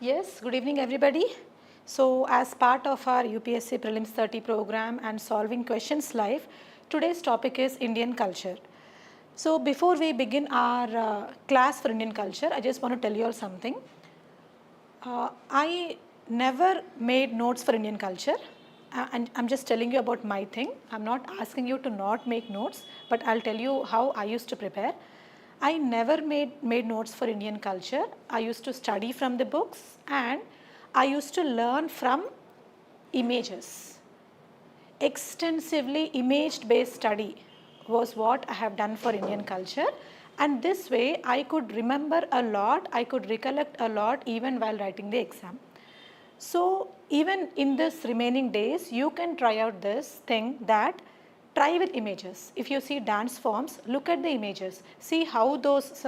Yes, good evening everybody. So as part of our UPSC Prelims 30 program and solving questions live, today's topic is Indian culture. So before we begin our class for Indian culture, I just want to tell you all something. I never made notes for Indian culture and I'm just telling you about my thing. I'm not asking you to not make notes, but I'll tell you how I used to prepare. I never made notes for Indian culture. I used to study from the books and I used to learn from images. Extensively image based study was what I have done for Indian culture, and this way I could remember a lot, I could recollect a lot even while writing the exam. So even in this remaining days you can try out this thing that try with images. If you see dance forms, look at the images, see how those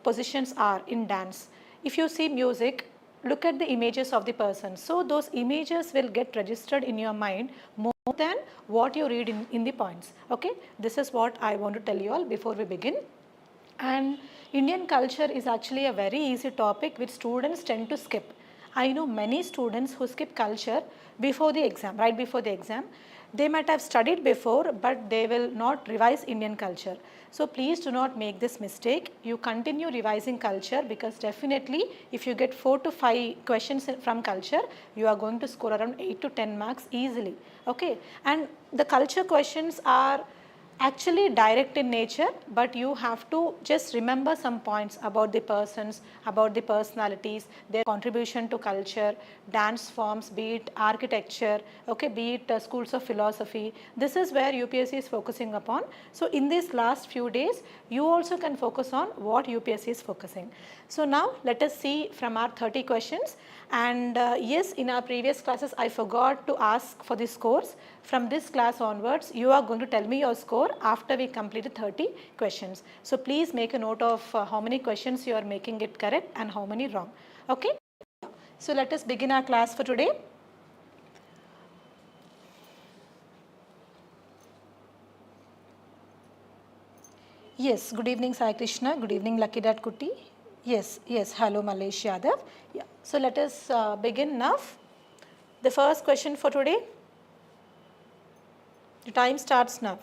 positions are in dance. If you see music, look at the images of the person. So those images will get registered in your mind more than what you read in the points. Okay, this is what I want to tell you all before we begin. And Indian culture is actually a very easy topic which students tend to skip. I know many students who skip culture before the exam, right before the exam. They might have studied before, but they will not revise Indian culture. So please do not make this mistake. You continue revising culture, because definitely if you get 4 to 5 questions from culture, you are going to score around 8 to 10 marks easily. Okay, and the culture questions are actually direct in nature, but you have to just remember some points about the persons, about the personalities, their contribution to culture, dance forms, be it architecture, okay, be it schools of philosophy. This is where UPSC is focusing upon. So in these last few days, you also can focus on what UPSC is focusing. So now let us see from our 30 questions. And yes, in our previous classes, I forgot to ask for the scores. From this class onwards, you are going to tell me your score after we complete the 30 questions. So please make a note of how many questions you are making it correct and how many wrong. Okay. So let us begin our class for today. Yes, good evening Sai Krishna, good evening Lucky Dad Kuti. Yes, hello Malesh Yadav. Yeah. So let us begin now. The first question for today. The time starts now.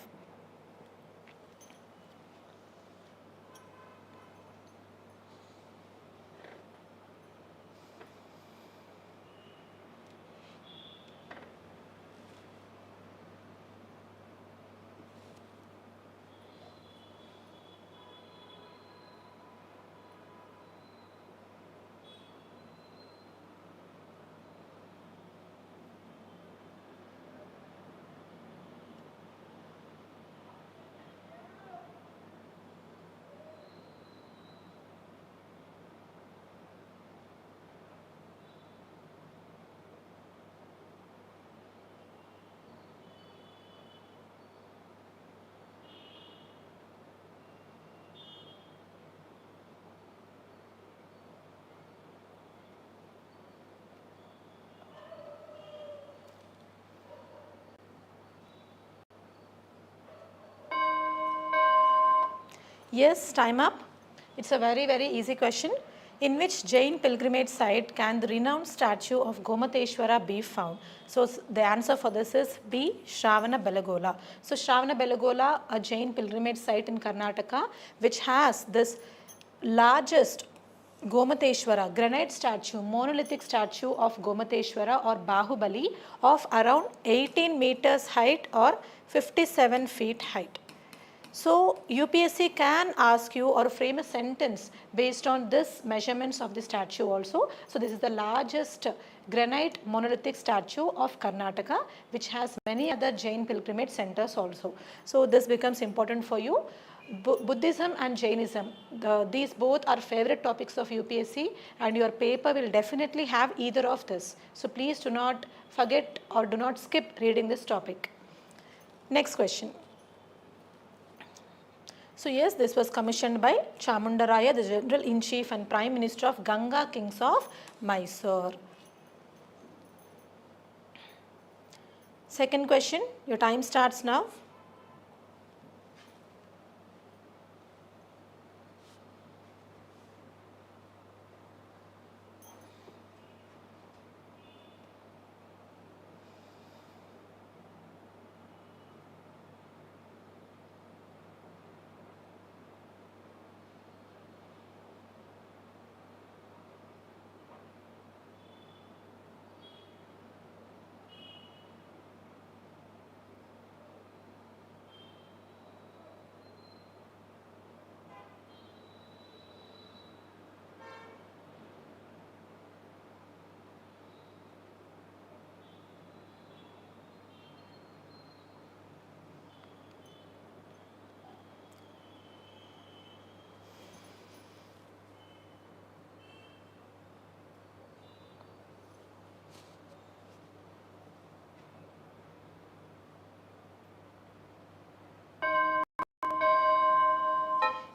Yes, time up. It's a very, very easy question. In which Jain pilgrimage site can the renowned statue of Gomateshwara be found? So the answer for this is B, Shravana Belagola. So Shravana Belagola, a Jain pilgrimage site in Karnataka, which has this largest Gomateshwara granite statue, monolithic statue of Gomateshwara or Bahubali of around 18 meters height or 57 feet height. So UPSC can ask you or frame a sentence based on this measurements of the statue also. So this is the largest granite monolithic statue of Karnataka, which has many other Jain pilgrimage centers also. So this becomes important for you. Buddhism and Jainism, these both are favorite topics of UPSC, and your paper will definitely have either of this. So please do not forget or do not skip reading this topic. Next question. So yes, this was commissioned by Chamundaraya, the General-in-Chief and Prime Minister of Ganga Kings of Mysore. Second question, your time starts now.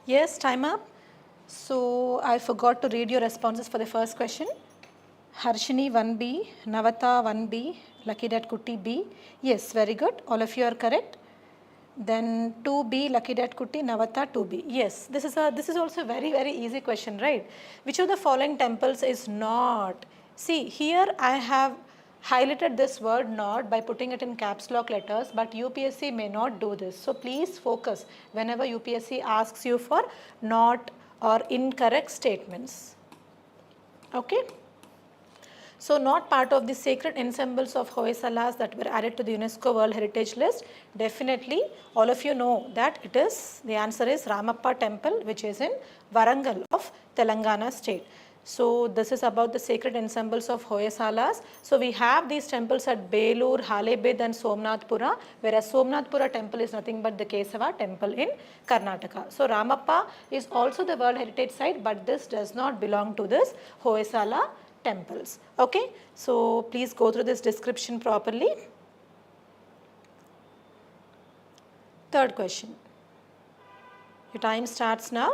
Yes, time up. So I forgot to read your responses for the first question. Harshini 1B, Navata 1B, Lucky Dad Kutti B. Yes, very good. All of you are correct. Then 2B, Lucky Dad Kutti, Navata 2B. Yes, this is also a very easy question, right? Which of the following temples is not? See, here I have highlighted this word not by putting it in caps lock letters, but UPSC may not do this. So please focus whenever UPSC asks you for not or incorrect statements. Okay? So not part of the sacred ensembles of Hoysalas that were added to the UNESCO World Heritage List. Definitely all of you know that it is, the answer is Ramappa Temple, which is in Warangal of Telangana state. So this is about the sacred ensembles of Hoysalas. So we have these temples at Belur, Halebid and Somnathpura, whereas Somnathpura temple is nothing but the Kesava temple in Karnataka. So Ramappa is also the World Heritage Site, but this does not belong to this Hoysala temples. Okay, so please go through this description properly. Third question. Your time starts now.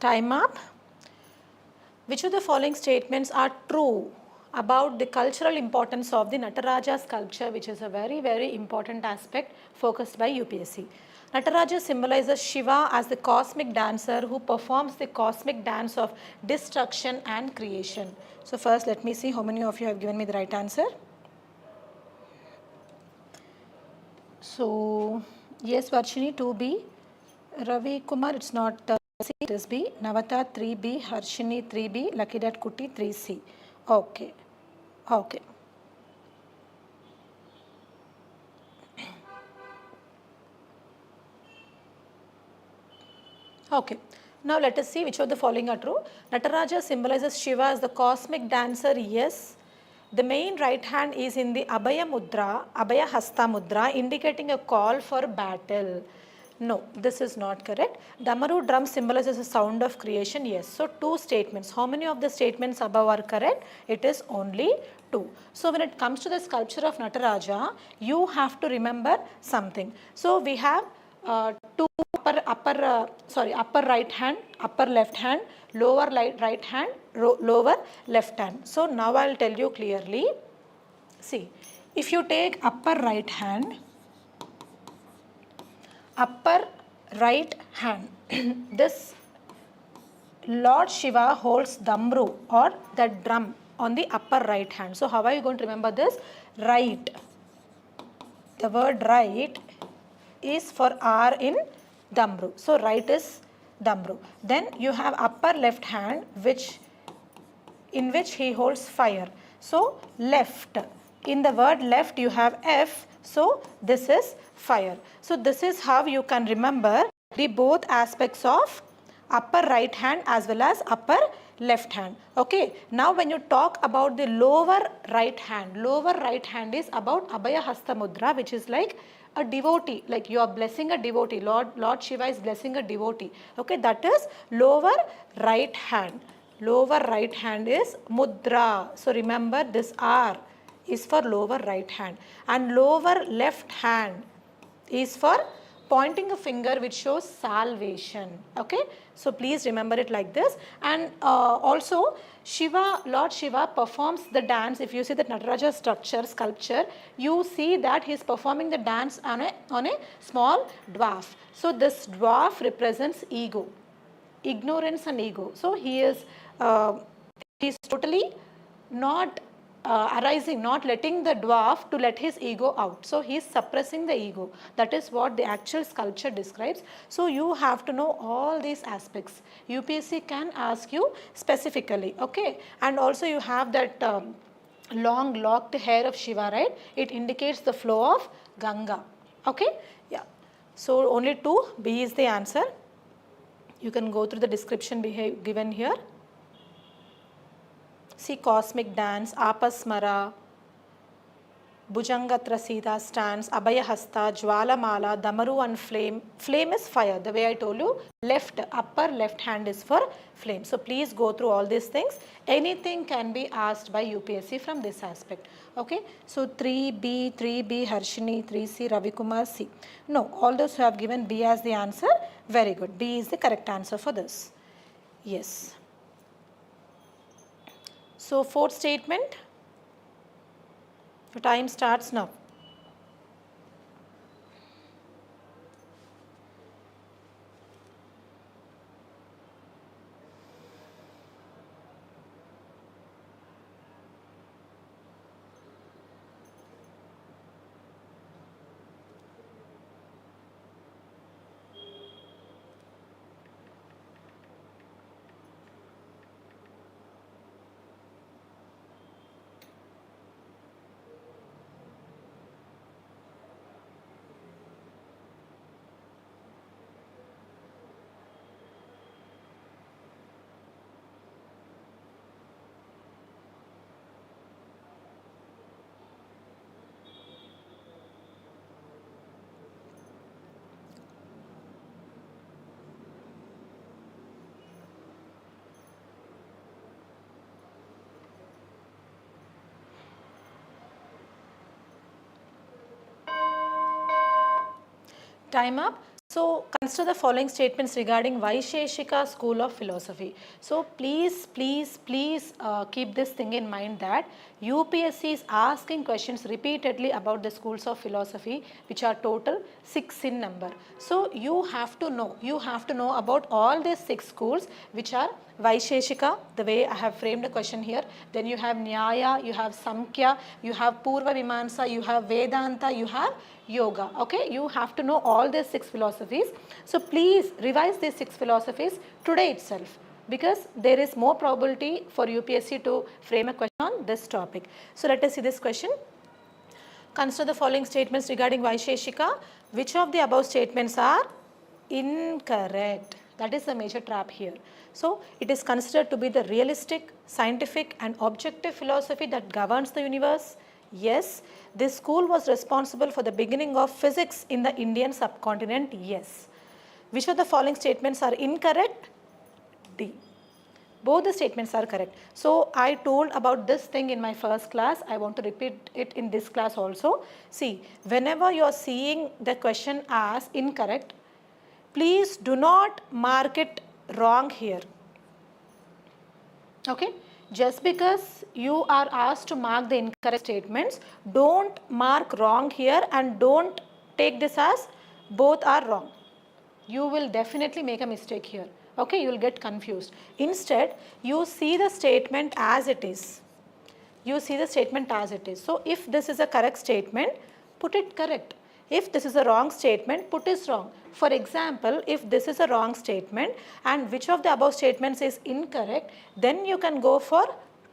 Time up. Which of the following statements are true about the cultural importance of the Nataraja sculpture, which is a very important aspect focused by UPSC. Nataraja symbolizes Shiva as the cosmic dancer who performs the cosmic dance of destruction and creation. So first let me see how many of you have given me the right answer. So yes, Varshini 2B, Ravi Kumar, it's not it is B, Navata 3B, Harshini 3B, Lucky Dad Kutti 3C. Okay. Okay. Okay. Now let us see which of the following are true. Nataraja symbolizes Shiva as the cosmic dancer. Yes. The main right hand is in the Abhaya Mudra, Abhaya Hasta Mudra, indicating a call for battle. No, this is not correct. Damaru drum symbolizes a sound of creation. Yes. So, two statements. How many of the statements above are correct? It is only two. So, when it comes to the sculpture of Nataraja, you have to remember something. So, we have two upper right hand, upper left hand, lower right hand, lower left hand. So, now I will tell you clearly. See, if you take upper right hand, this Lord Shiva holds Damru or the drum on the upper right hand. So how are you going to remember this? Right. The word right is for R in Damru. So right is Damru. Then you have upper left hand in which he holds fire. So left. In the word left you have F. So this is fire. So this is how you can remember the both aspects of upper right hand as well as upper left hand. Okay. Now when you talk about the lower right hand is about Abhaya Hasta Mudra, which is like a devotee, like you are blessing a devotee. Lord Shiva is blessing a devotee. Okay, that is lower right hand. Lower right hand is mudra. So remember this R is for lower right hand, and lower left hand is for pointing a finger which shows salvation. Okay, so please remember it like this. And also Shiva, Lord Shiva performs the dance. If you see the Nataraja sculpture, you see that he is performing the dance on a small dwarf. So this dwarf represents ego, ignorance and ego. So he is totally not arising, not letting the dwarf to let his ego out. So he is suppressing the ego. That is what the actual sculpture describes. So you have to know all these aspects. UPSC can ask you specifically. Okay, and also you have that long locked hair of Shiva, right? It indicates the flow of Ganga. Okay, yeah. So only 2, B is the answer. You can go through the description given here. See cosmic dance, Apasmara, Bhujangatra Sita stance, Abhayahasta, Jwalamala, Damaru and flame. Flame is fire. The way I told you, upper left hand is for flame. So please go through all these things. Anything can be asked by UPSC from this aspect. Okay. So 3B, Harshini, 3C, Ravikumar, C. No, all those who have given B as the answer, very good. B is the correct answer for this. Yes. So fourth statement, the time starts now. Time up. So consider the following statements regarding Vaisheshika school of philosophy. So please keep this thing in mind that UPSC is asking questions repeatedly about the schools of philosophy, which are total 6 in number. So you have to know about all these 6 schools, which are Vaisheshika, the way I have framed the question here. Then you have Nyaya, you have Samkhya, you have Purva Mimamsa, you have Vedanta, you have Yoga. Okay, you have to know all these 6 philosophies. So please revise these 6 philosophies today itself, because there is more probability for UPSC to frame a question on this topic. So let us see this question. Consider the following statements regarding Vaisheshika. Which of the above statements are incorrect? That is the major trap here. So it is considered to be the realistic, scientific and objective philosophy that governs the universe. Yes. This school was responsible for the beginning of physics in the Indian subcontinent. Yes. Which of the following statements are incorrect? D. Both the statements are correct. So I told about this thing in my first class. I want to repeat it in this class also. See, whenever you are seeing the question as incorrect, please do not mark it wrong here. Okay. Just because you are asked to mark the incorrect statements, don't mark wrong here and don't take this as both are wrong. You will definitely make a mistake here. Okay, you will get confused. Instead, you see the statement as it is. You see the statement as it is. So if this is a correct statement, put it correct. If this is a wrong statement, put it wrong. For example, if this is a wrong statement and which of the above statements is incorrect, then you can go for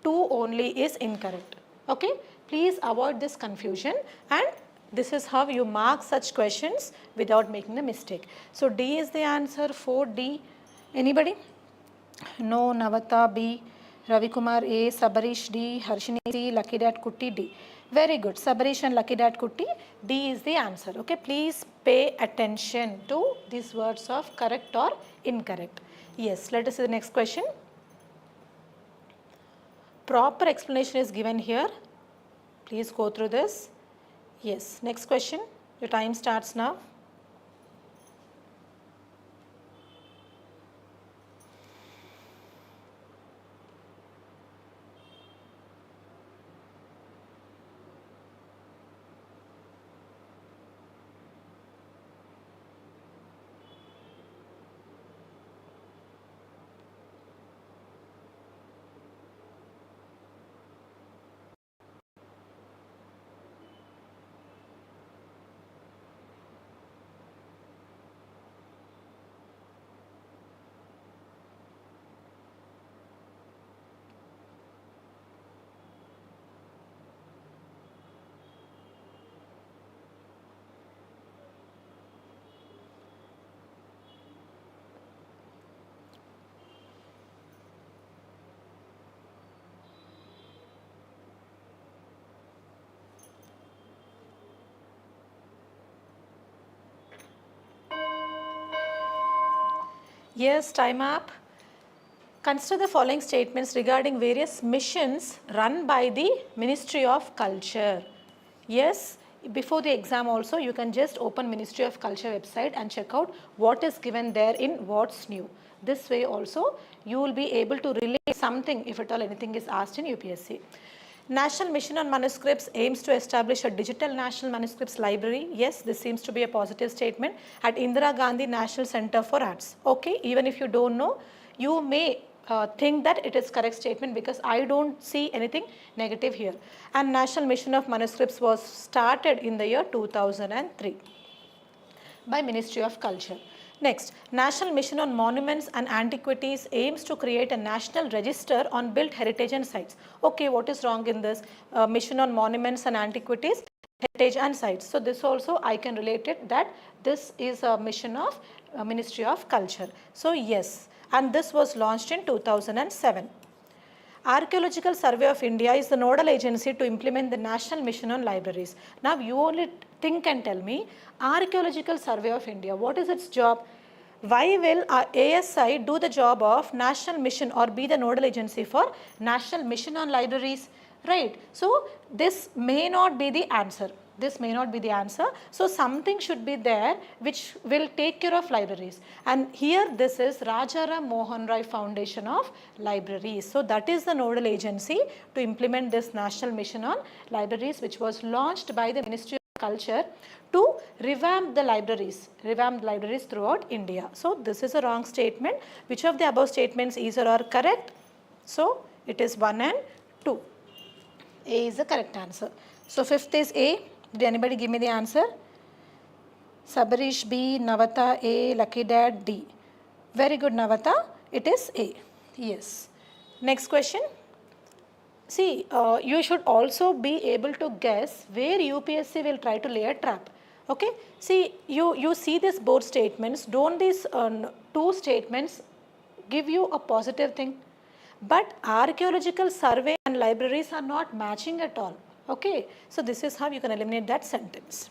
2 only is incorrect. Okay, please avoid this confusion, and this is how you mark such questions without making a mistake. So D is the answer. 4D. Anybody? No. Navata B, Ravikumar A, Sabarish D, Harshini C, Lucky Dad Kutti D. Very good. Sabarish and Lucky Dad Kutti, D is the answer. Okay, please pay attention to these words of correct or incorrect. Yes, let us see the next question. Proper explanation is given here. Please go through this. Yes, next question. Your time starts now. Yes, time up. Consider the following statements regarding various missions run by the Ministry of Culture. Yes, before the exam also you can just open Ministry of Culture website and check out what is given there in what's new. This way also you will be able to relate something if at all anything is asked in UPSC. National Mission on Manuscripts aims to establish a digital national manuscripts library. Yes, this seems to be a positive statement at Indira Gandhi National Center for Arts. Okay, even if you don't know, you may think that it is correct statement because I don't see anything negative here. And National Mission of Manuscripts was started in the year 2003 by Ministry of Culture. Next, National Mission on Monuments and Antiquities aims to create a national register on built heritage and sites. Okay, what is wrong in this? Mission on Monuments and Antiquities, heritage and sites. So this also I can relate it that this is a mission of Ministry of Culture. So yes, and this was launched in 2007. Archaeological Survey of India is the nodal agency to implement the National Mission on Libraries. Now you only think and tell me, Archaeological Survey of India, what is its job? Why will ASI do the job of National Mission or be the nodal agency for National Mission on Libraries? Right. So this may not be the answer. This may not be the answer. So something should be there which will take care of libraries. And here this is Rajaram Mohan Roy Foundation of Libraries. So that is the nodal agency to implement this National Mission on Libraries, which was launched by the Ministry of Culture to revamp the libraries throughout India. So this is a wrong statement. Which of the above statements is or are correct? So it is 1 and 2. A is the correct answer. So fifth is A. Did anybody give me the answer? Sabarish B, Navata A, Lucky Dad D. Very good, Navata. It is A. Yes. Next question. See, you should also be able to guess where UPSC will try to lay a trap. Okay. See, you see these both statements. Don't these two statements give you a positive thing? But archaeological survey and libraries are not matching at all. Okay, so this is how you can eliminate that sentence.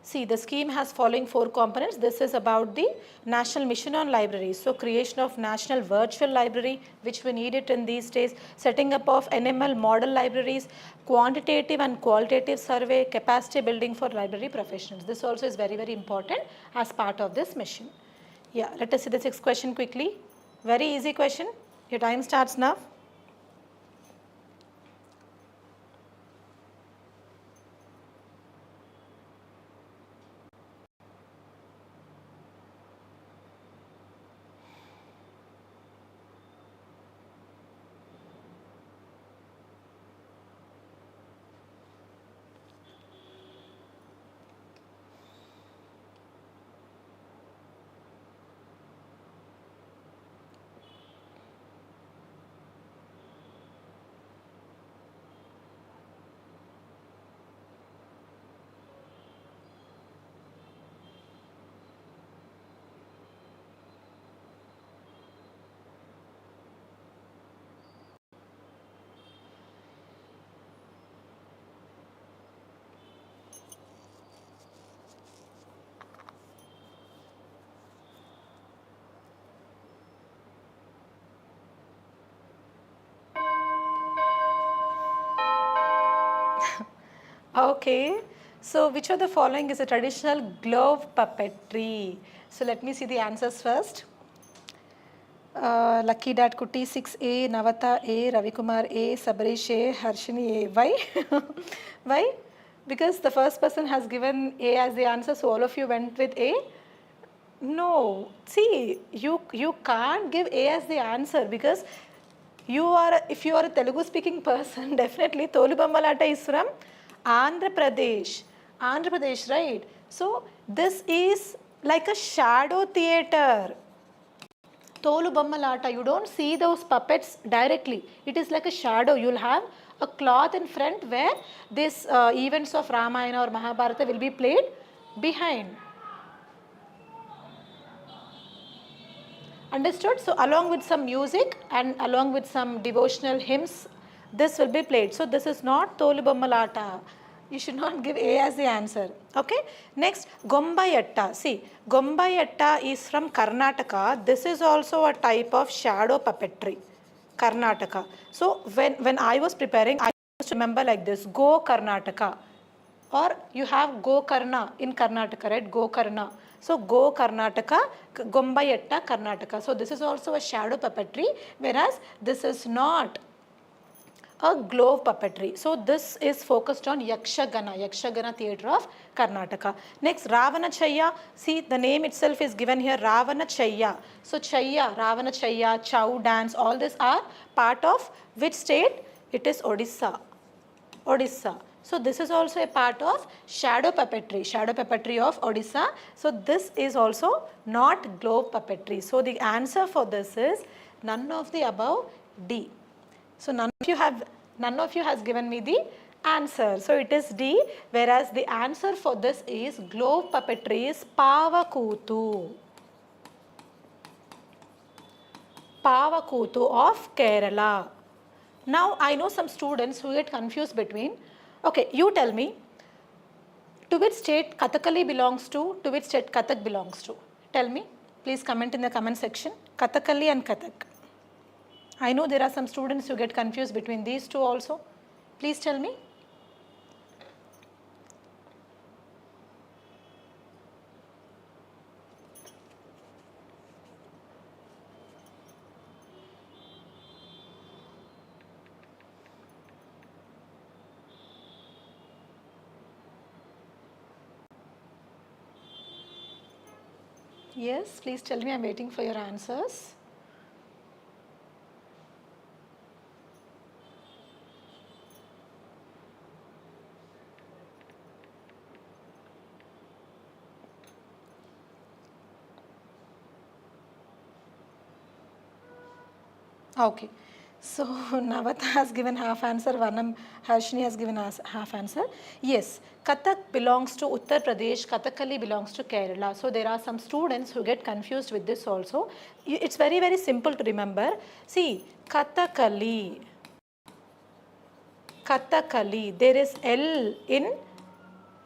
See, the scheme has following 4 components. This is about the National Mission on Libraries. So, creation of National Virtual Library, which we need it in these days, setting up of NML model libraries, quantitative and qualitative survey, capacity building for library professionals. This also is very, very important as part of this mission. Yeah, let us see the 6th question quickly. Very easy question. Your time starts now. Okay, so which of the following is a traditional glove puppetry? So let me see the answers first. Lucky Dad Kutti 6A, Navata A, Ravikumar A, Sabarish A, Harshini A. Why? Why? Because the first person has given A as the answer, so all of you went with A. No, see, you can't give A as the answer because if you are a Telugu speaking person, definitely Tolu Bammalata is from Andhra Pradesh, right? So this is like a shadow theatre. Tolu Bammalata, you don't see those puppets directly. It is like a shadow. You'll have a cloth in front where these events of Ramayana or Mahabharata will be played behind. Understood? So along with some music and along with some devotional hymns, this will be played. So this is not Tolu Bammalata. You should not give A as the answer. Okay. Next, Gombayatta. See, Gombayatta is from Karnataka. This is also a type of shadow puppetry. Karnataka. So when I was preparing, I used to remember like this: Go Karnataka, or you have Go Karna in Karnataka, right? Go Karna. So Go Karnataka, Gombayatta Karnataka. So this is also a shadow puppetry, whereas this is not a glove puppetry. So this is focused on Yakshagana theatre of Karnataka. Next, Ravana Chaya. See, the name itself is given here, Ravana Chaya. So Chaya, Ravana Chaya, Chhau dance, all these are part of which state? It is Odisha. Odisha. So this is also a part of shadow puppetry of Odisha. So this is also not glove puppetry. So the answer for this is none of the above, D. So none of you has given me the answer. So it is D, whereas the answer for this is glove puppetry is Pavakutu. Pavakutu of Kerala. Now I know some students who get confused between, okay, you tell me, to which state Kathakali belongs to which state Kathak belongs to? Tell me, please comment in the comment section, Kathakali and Kathak. I know there are some students who get confused between these two also. Please tell me. Yes, please tell me, I am waiting for your answers. Okay. So Navatha has given half answer, Vanam Harshini has given us half answer. Yes, Kathak belongs to Uttar Pradesh, Kathakali belongs to Kerala. So there are some students who get confused with this also. It's very, very simple to remember. See, Kathakali, there is L in,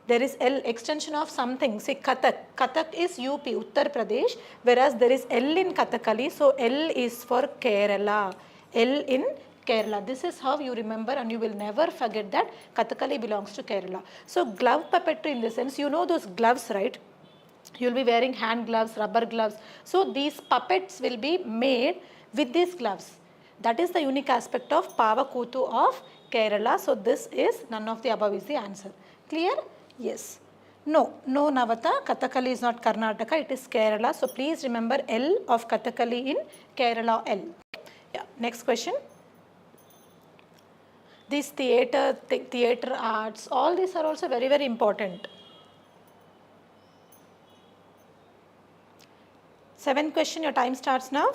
there is L extension of something. See, Kathak is UP, Uttar Pradesh, whereas there is L in Kathakali. So L is for Kerala. L in Kerala. This is how you remember, and you will never forget that Kathakali belongs to Kerala. So glove puppetry in the sense, you know those gloves, right? You will be wearing hand gloves, rubber gloves. So these puppets will be made with these gloves. That is the unique aspect of Pavakutu of Kerala. So this is none of the above is the answer. Clear? Yes. No, Navatha, Kathakali is not Karnataka, it is Kerala. So please remember L of Kathakali in Kerala, L. Yeah. Next question. These theatre arts, all these are also very, very important. 7th question, your time starts now.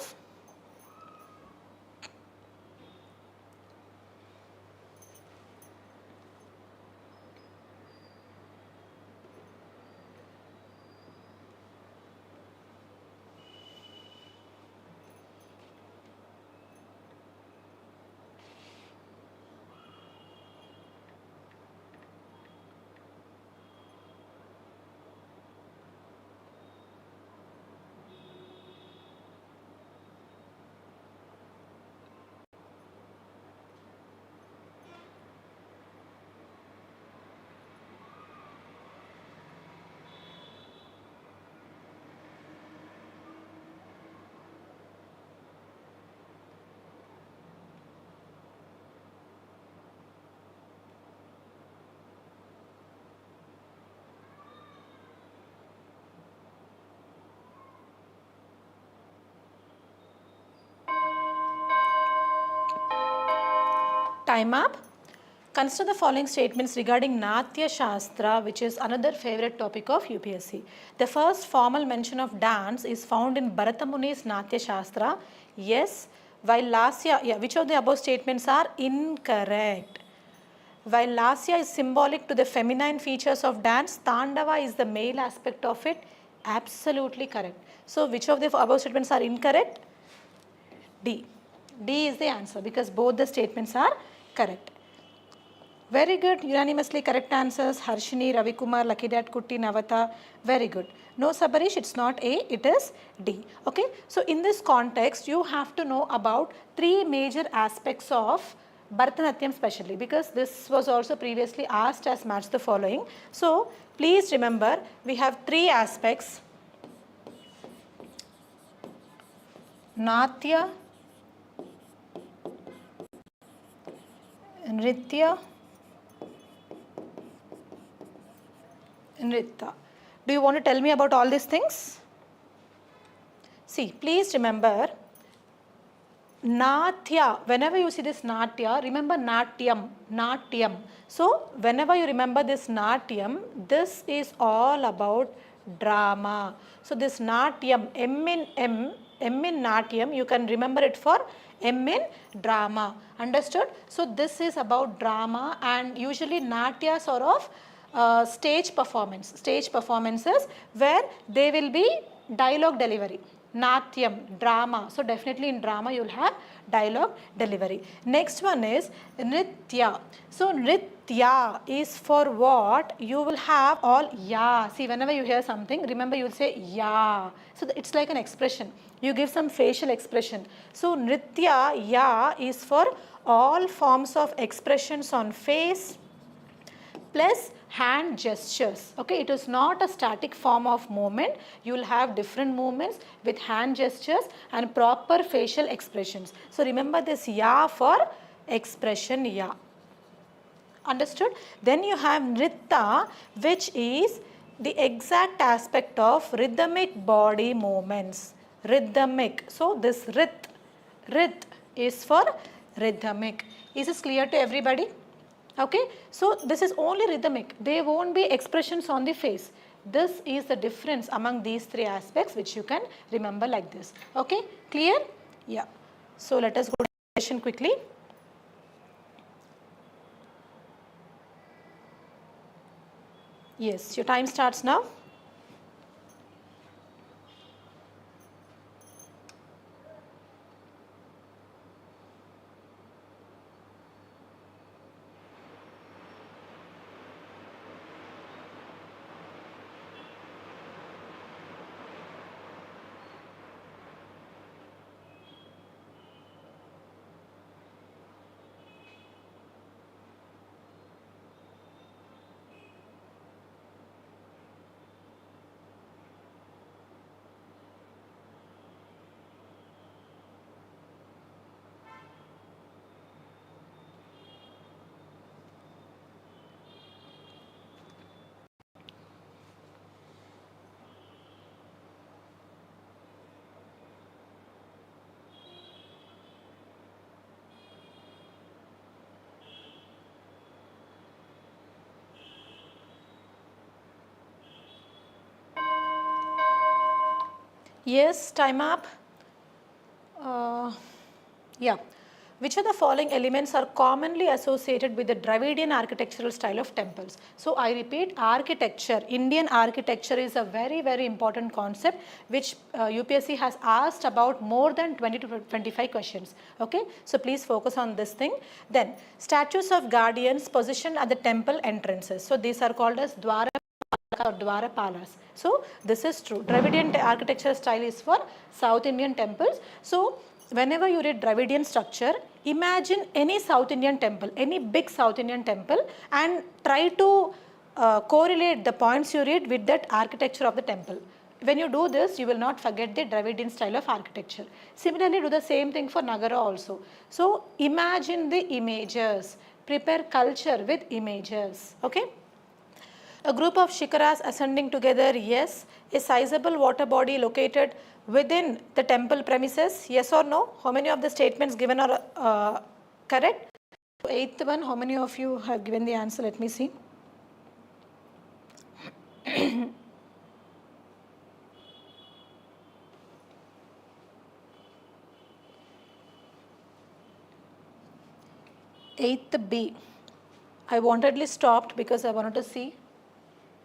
Time up. Consider the following statements regarding Natya Shastra, which is another favorite topic of UPSC. The first formal mention of dance is found in Bharatamuni's Natya Shastra. Yes. While Lasya, which of the above statements are incorrect? While Lasya is symbolic to the feminine features of dance, Tandava is the male aspect of it. Absolutely correct. So which of the above statements are incorrect? D. D is the answer because both the statements are correct. Very good, unanimously correct answers. Harshini, Ravikumar, Lucky Dad Kutti, Navata. Very good. No, Sabarish, it's not A, it is D. Okay. So in this context, you have to know about three major aspects of Bharatanatyam specially, because this was also previously asked as match the following. So please remember, we have three aspects: Natya, Nritya, Nritta. Do you want to tell me about all these things? See, please remember, Natya, whenever you see this Natya, remember Natyam, Natyam. So, whenever you remember this Natyam, this is all about drama. So, this Natyam, M in Natyam, you can remember it for M in drama. Understood? So, this is about drama, and usually Natyas are of stage performances where they will be dialogue delivery. Natyam, drama. So definitely in drama you will have dialogue delivery. Next one is Nritya. So Nritya is for what? You will have all ya. See, whenever you hear something, remember you will say ya. So it's like an expression. You give some facial expression. So Nritya, ya is for all forms of expressions on face plus hand gestures. Okay, it is not a static form of movement. You will have different movements with hand gestures and proper facial expressions. So remember this ya for expression ya. Understood? Then you have Nritta, which is the exact aspect of rhythmic body movements. Rhythmic. So this Rit is for rhythmic. Is this clear to everybody? Okay, so this is only rhythmic. There won't be expressions on the face. This is the difference among these three aspects, which you can remember like this. Okay, clear? Yeah. So let us go to the session quickly. Yes, your time starts now. Yes, time up. Yeah. Which of the following elements are commonly associated with the Dravidian architectural style of temples? So I repeat, architecture, Indian architecture is a very, very important concept which UPSC has asked about more than 20 to 25 questions. Okay, so please focus on this thing. Then statues of guardians positioned at the temple entrances. So these are called as Dwara or Dwarapalas. So this is true. Dravidian architecture style is for South Indian temples. So whenever you read Dravidian structure, imagine any South Indian temple, any big South Indian temple, and try to correlate the points you read with that architecture of the temple. When you do this, you will not forget the Dravidian style of architecture. Similarly, do the same thing for Nagara also. So imagine the images, prepare culture with images. Okay. A group of shikaras ascending together, yes. A sizable water body located within the temple premises, yes or no? How many of the statements given are correct? Eighth one, how many of you have given the answer? Let me see. Eighth B. I wantedly stopped because I wanted to see.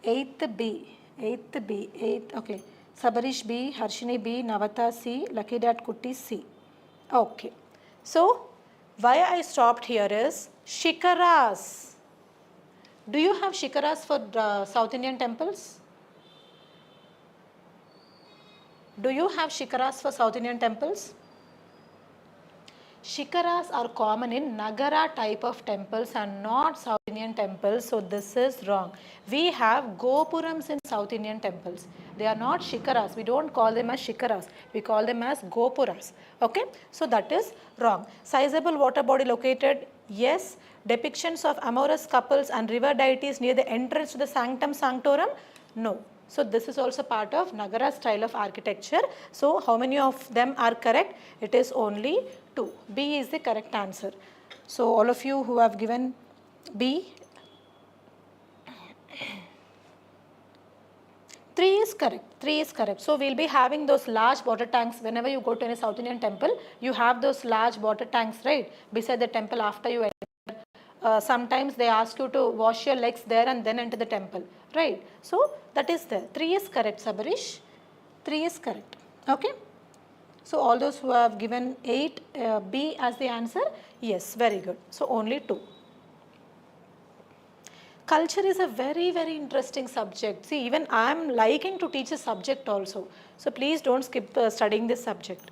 Eighth B. Okay. Sabarish B, Harshini B, Navata C, Lucky Dad Kutti C. Okay. So, why I stopped here is shikaras. Do you have shikaras for South Indian temples? Do you have shikaras for South Indian temples? Shikaras are common in Nagara type of temples and not South Indian temples, so this is wrong. We have gopurams in South Indian temples. They are not shikaras. We don't call them as shikaras. We call them as gopuras. Okay, so that is wrong. Sizable water body located? Yes. Depictions of amorous couples and river deities near the entrance to the sanctum sanctorum? No. So this is also part of Nagara style of architecture. So how many of them are correct? It is only 2. B is the correct answer. So all of you who have given B, 3 is correct. 3 is correct. So we will be having those large water tanks whenever you go to any South Indian temple. You have those large water tanks, right, beside the temple after you enter. Sometimes they ask you to wash your legs there and then enter the temple, right? So that is there. 3 is correct, Sabarish. 3 is correct. Okay. So all those who have given 8, B as the answer, yes, very good. So only 2. Culture is a very, very interesting subject. See, even I am liking to teach a subject also. So please don't skip studying this subject.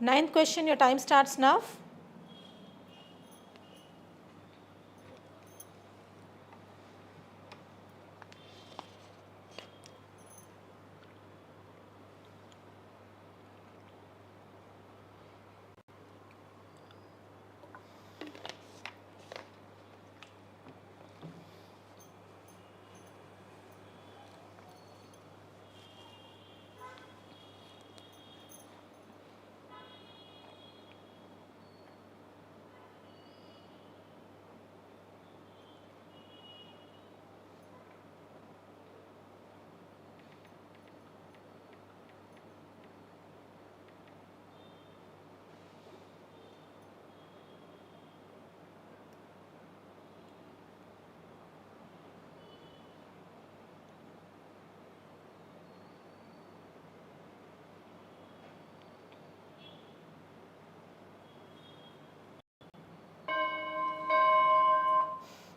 9th question, your time starts now.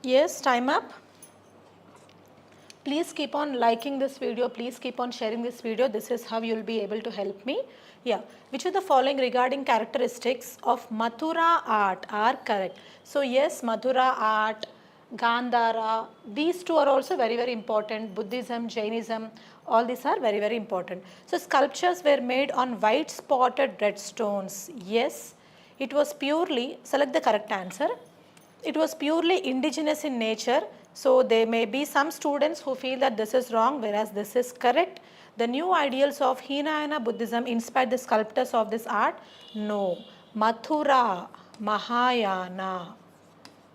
Yes, time up. Please keep on liking this video. Please keep on sharing this video. This is how you will be able to help me. Yeah. Which of the following regarding characteristics of Mathura art are correct? So yes, Mathura art, Gandhara, these two are also very, very important. Buddhism, Jainism, all these are very, very important. So sculptures were made on white spotted red stones. Yes. It was purely, select the correct answer. It was purely indigenous in nature. So there may be some students who feel that this is wrong, whereas this is correct. The new ideals of Hinayana Buddhism inspired the sculptors of this art? No. Mathura, Mahayana.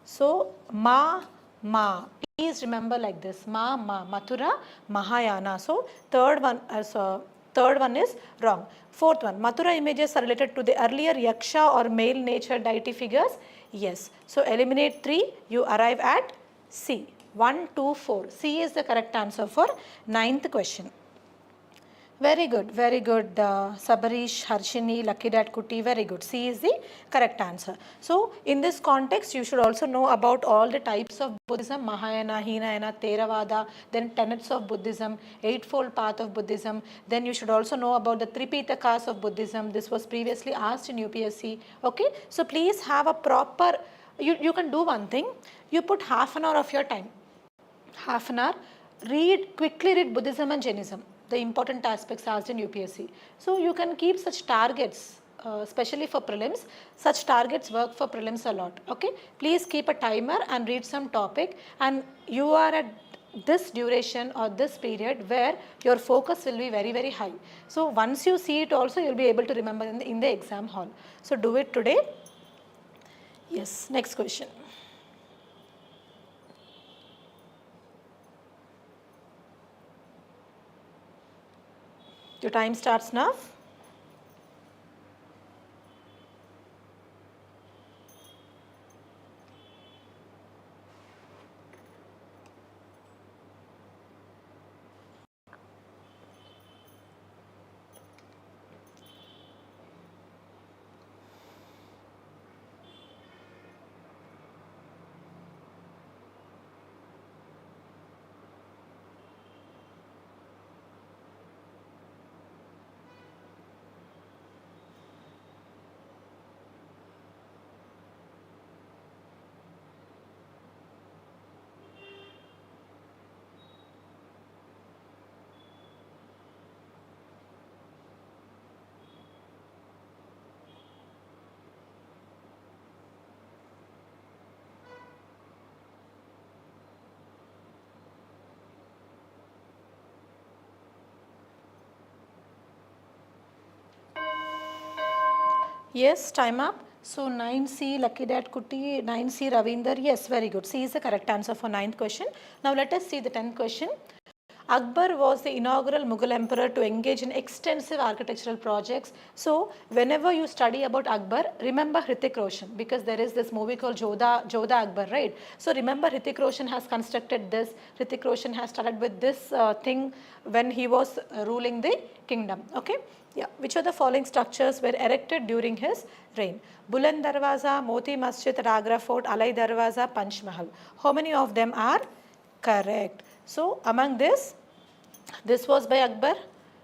So please remember like this, Mathura, Mahayana. So third one is wrong. 4th one, Mathura images are related to the earlier Yaksha or male nature deity figures. Yes. So eliminate 3, you arrive at C. 1, 2, 4. C is the correct answer for 9th question. Very good, Sabarish, Harshini, Lucky Dad Kuti, very good. C is the correct answer. So, in this context, you should also know about all the types of Buddhism, Mahayana, Hinayana, Theravada, then tenets of Buddhism, eightfold path of Buddhism. Then you should also know about the three Pitakas of Buddhism. This was previously asked in UPSC. Okay, so please have a proper, you can do one thing, you put half an hour of your time, half an hour, quickly read Buddhism and Jainism, the important aspects asked in UPSC. So you can keep such targets, especially for prelims. Such targets work for prelims a lot. Okay, please keep a timer and read some topic, and you are at this duration or this period where your focus will be very, very high. So once you see it also, you'll be able to remember in the exam hall. So do it today. Yes, next question. Your time starts now. Yes, time up. So 9C Lucky Dad Kutti, 9C Ravinder. Yes, very good. C is the correct answer for 9th question. Now let us see the 10th question. Akbar was the inaugural Mughal emperor to engage in extensive architectural projects. So whenever you study about Akbar, remember Hrithik Roshan, because there is this movie called Jodha Akbar, right? So remember Hrithik Roshan has constructed this. Hrithik Roshan has started with this thing when he was ruling the kingdom. Okay. Yeah. Which of the following structures were erected during his reign? Buland Darwaza, Moti Masjid, Agra Fort, Alai Darwaza, Panch Mahal. How many of them are correct? So among this was by Akbar,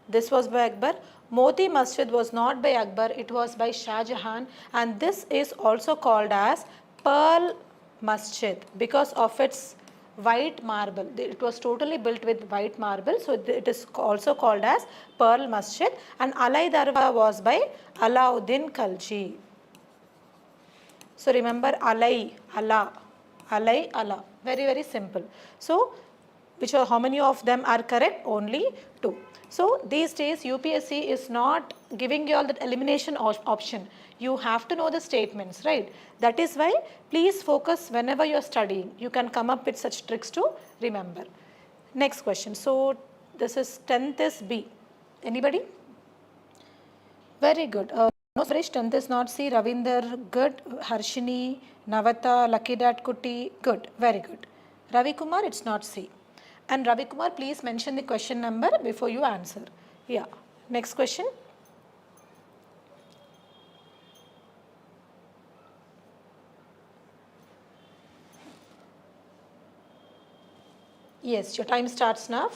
this was by Akbar. Moti Masjid was not by Akbar, it was by Shah Jahan, and this is also called as Pearl Masjid because of its white marble. It was totally built with white marble, so it is also called as Pearl Masjid. And Alai Darwaza was by Alauddin Khalji. So remember Alai, Allah, Alai, Allah. Very simple. So how many of them are correct? Only 2. So these days UPSC is not giving you all that elimination option. You have to know the statements, right? That is why please focus whenever you are studying. You can come up with such tricks to remember. Next question. So this is 10th is B. Anybody? Very good. No, Suresh, 10th is not C. Ravinder, good. Harshini, Navata, Lucky Dad Kutti, good. Very good. Ravi Kumar, it's not C. And Ravi Kumar, please mention the question number before you answer. Yeah. Next question. Yes, your time starts now.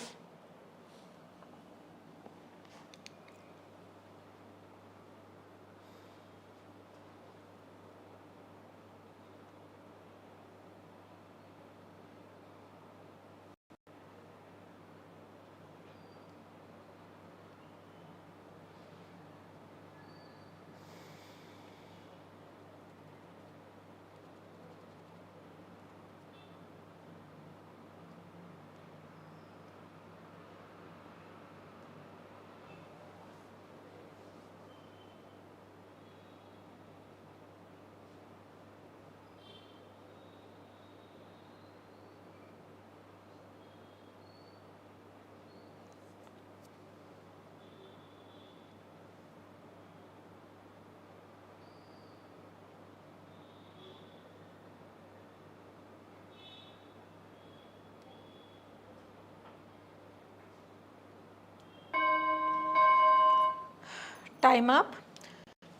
Time up.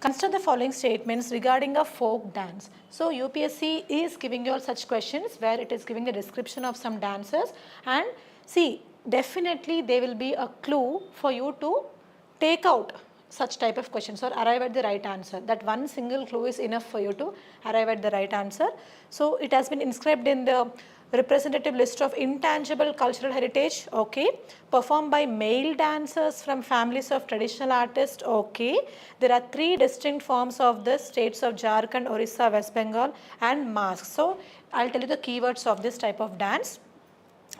Consider the following statements regarding a folk dance. So UPSC is giving you all such questions where it is giving the description of some dances, and see, definitely there will be a clue for you to take out such type of questions or arrive at the right answer. That one single clue is enough for you to arrive at the right answer. So it has been inscribed in the representative list of intangible cultural heritage, okay, performed by male dancers from families of traditional artists, okay. There are 3 distinct forms of the states of Jharkhand, Odisha, West Bengal, and masks. So I'll tell you the keywords of this type of dance.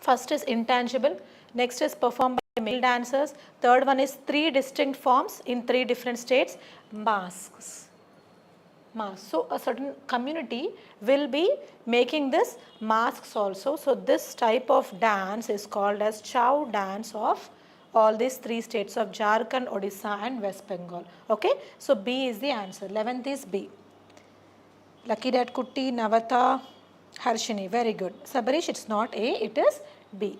First is intangible, next is performed by male dancers, third one is 3 distinct forms in 3 different states, masks. So a certain community will be making this masks also. So this type of dance is called as Chhau dance of all these 3 states of Jharkhand, Odisha, and West Bengal. Okay. So B is the answer. 11th is B. Lucky Dad Kutti, Navata, Harshini. Very good. Sabarish, it's not A, it is B.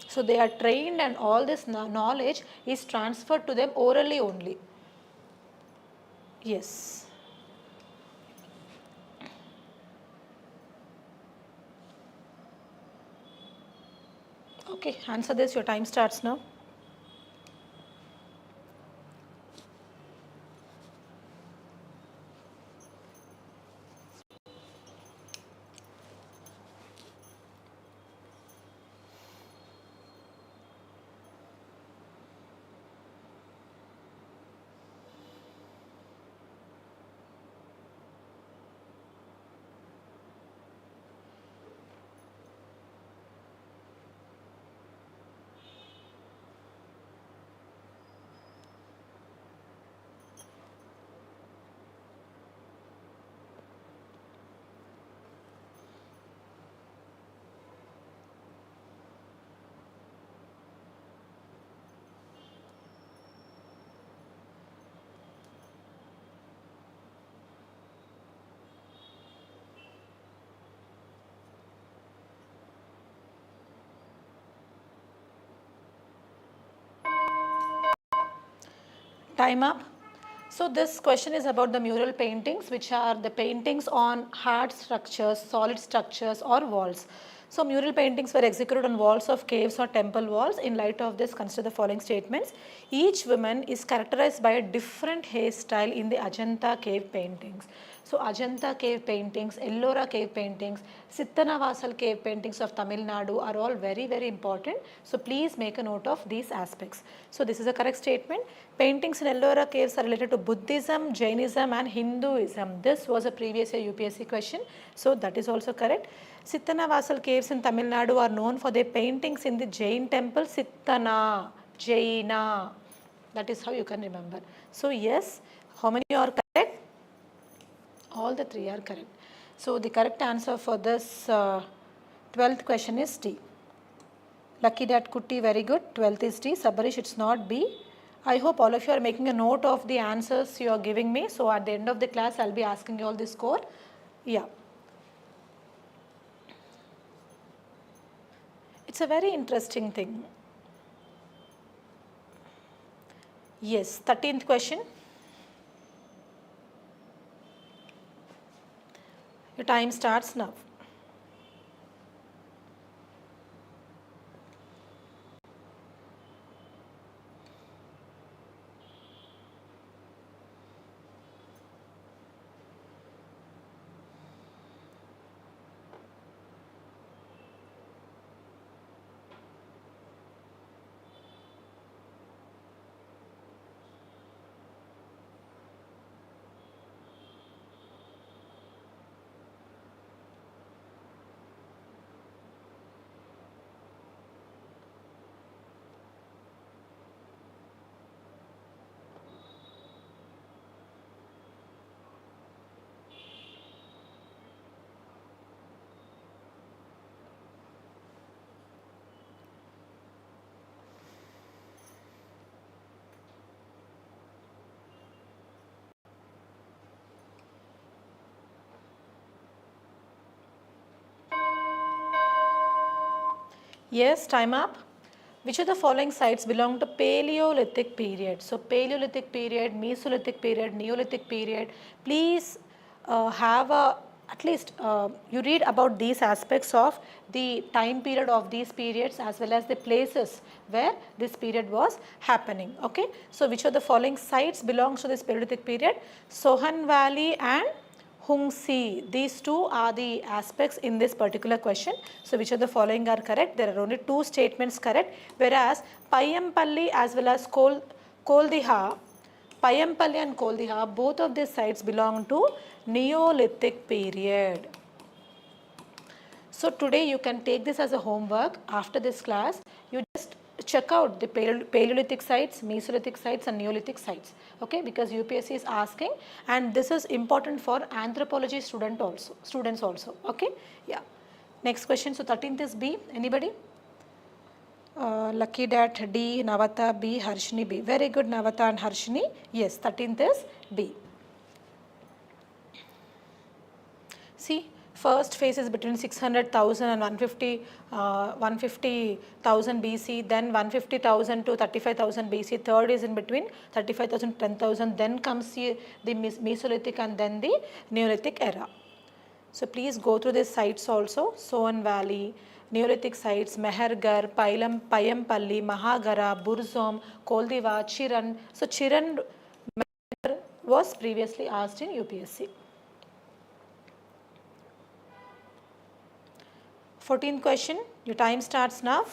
So they are trained and all this knowledge is transferred to them orally only. Yes. Okay, answer this. Your time starts now. Time up. So this question is about the mural paintings, which are the paintings on hard structures, solid structures or walls. So mural paintings were executed on walls of caves or temple walls. In light of this, consider the following statements. Each woman is characterized by a different hairstyle in the Ajanta cave paintings. So Ajanta cave paintings, Ellora cave paintings, Sittanavasal cave paintings of Tamil Nadu are all very, very important. So please make a note of these aspects. So this is a correct statement. Paintings in Ellora caves are related to Buddhism, Jainism and Hinduism. This was a previous year UPSC question. So that is also correct. Sittanavasal caves in Tamil Nadu are known for their paintings in the Jain temple Sittana, Jaina. That is how you can remember. So yes, how many are correct? All the three are correct. So the correct answer for this 12th question is D. Lucky that Kutti, very good. 12th is D. Sabarish, it's not B. I hope all of you are making a note of the answers you are giving me. So at the end of the class, I'll be asking you all the score. Yeah. It's a very interesting thing. Yes, 13th question. Your time starts now. Yes, time up. Which of the following sites belong to Paleolithic period? So Paleolithic period, Mesolithic period, Neolithic period. Please have a, at least you read about these aspects of the time period of these periods as well as the places where this period was happening. Okay. So which of the following sites belongs to this Paleolithic period? Sohan Valley and Hungsi. These two are the aspects in this particular question. So which of the following are correct? There are only two statements correct, whereas Payampalli as well as Koldiha, Payampalli and Koldiha, both of these sites belong to Neolithic period. So today you can take this as a homework. After this class, you just check out the Paleolithic sites, Mesolithic sites and Neolithic sites. Okay, because UPSC is asking, and this is important for anthropology students also. Okay, yeah. Next question. So 13th is B. Anybody? Lucky that D, Navata B, Harshini B. Very good, Navata and Harshini. Yes, 13th is B. See, first phase is between 600,000 and 150,000 BC, then 150,000 to 35,000 BC, third is in between 35,000 to 10,000, then comes the Mesolithic and then the Neolithic era. So please go through these sites also, Sohan Valley, Neolithic sites, Mehergar, Payampalli, Mahagara, Burzom, Koldiva, Chiran. So Chiran was previously asked in UPSC. 14th question, your time starts now.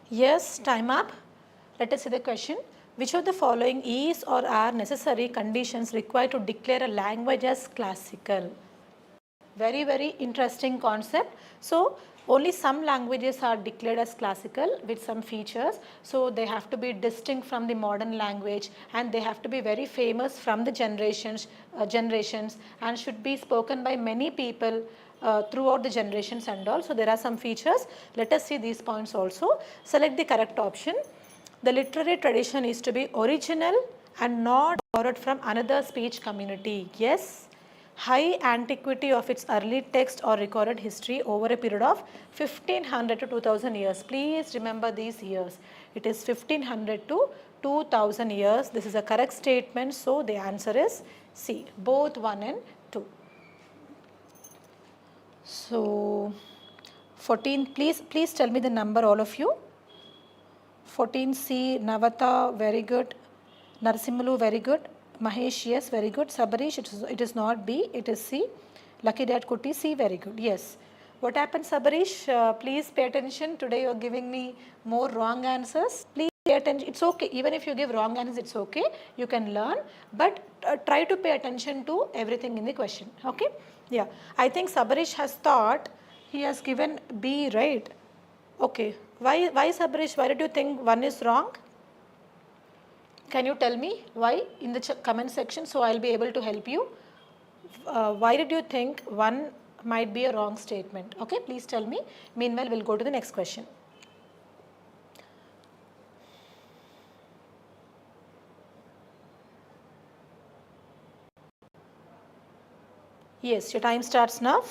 Yes, time up. Let us see the question. Which of the following is or are necessary conditions required to declare a language as classical? Very interesting concept. So only some languages are declared as classical with some features. So they have to be distinct from the modern language, and they have to be very famous from the generations and should be spoken by many people throughout the generations and all. So there are some features. Let us see these points also. Select the correct option. The literary tradition is to be original and not borrowed from another speech community. Yes. High antiquity of its early text or recorded history over a period of 1500 to 2000 years. Please remember these years. It is 1500 to 2000 years. This is a correct statement. So the answer is C, both 1 and 2. So 14, please tell me the number, all of you. 14C, Navatha, very good. Narsimulu, very good. Mahesh, yes, very good. Sabarish, it is not B, it is C. Lucky Dad Kuti, C, very good. Yes. What happened, Sabarish? Please pay attention. Today you are giving me more wrong answers. Please pay attention. It's okay. Even if you give wrong answers, it's okay. You can learn. But try to pay attention to everything in the question. Okay? Yeah. I think Sabarish has thought he has given B, right? Okay. Why Sabarish? Why did you think one is wrong? Can you tell me why in the comment section, so I'll be able to help you? Why did you think one might be a wrong statement? Okay, please tell me. Meanwhile, we'll go to the next question. Yes, your time starts now.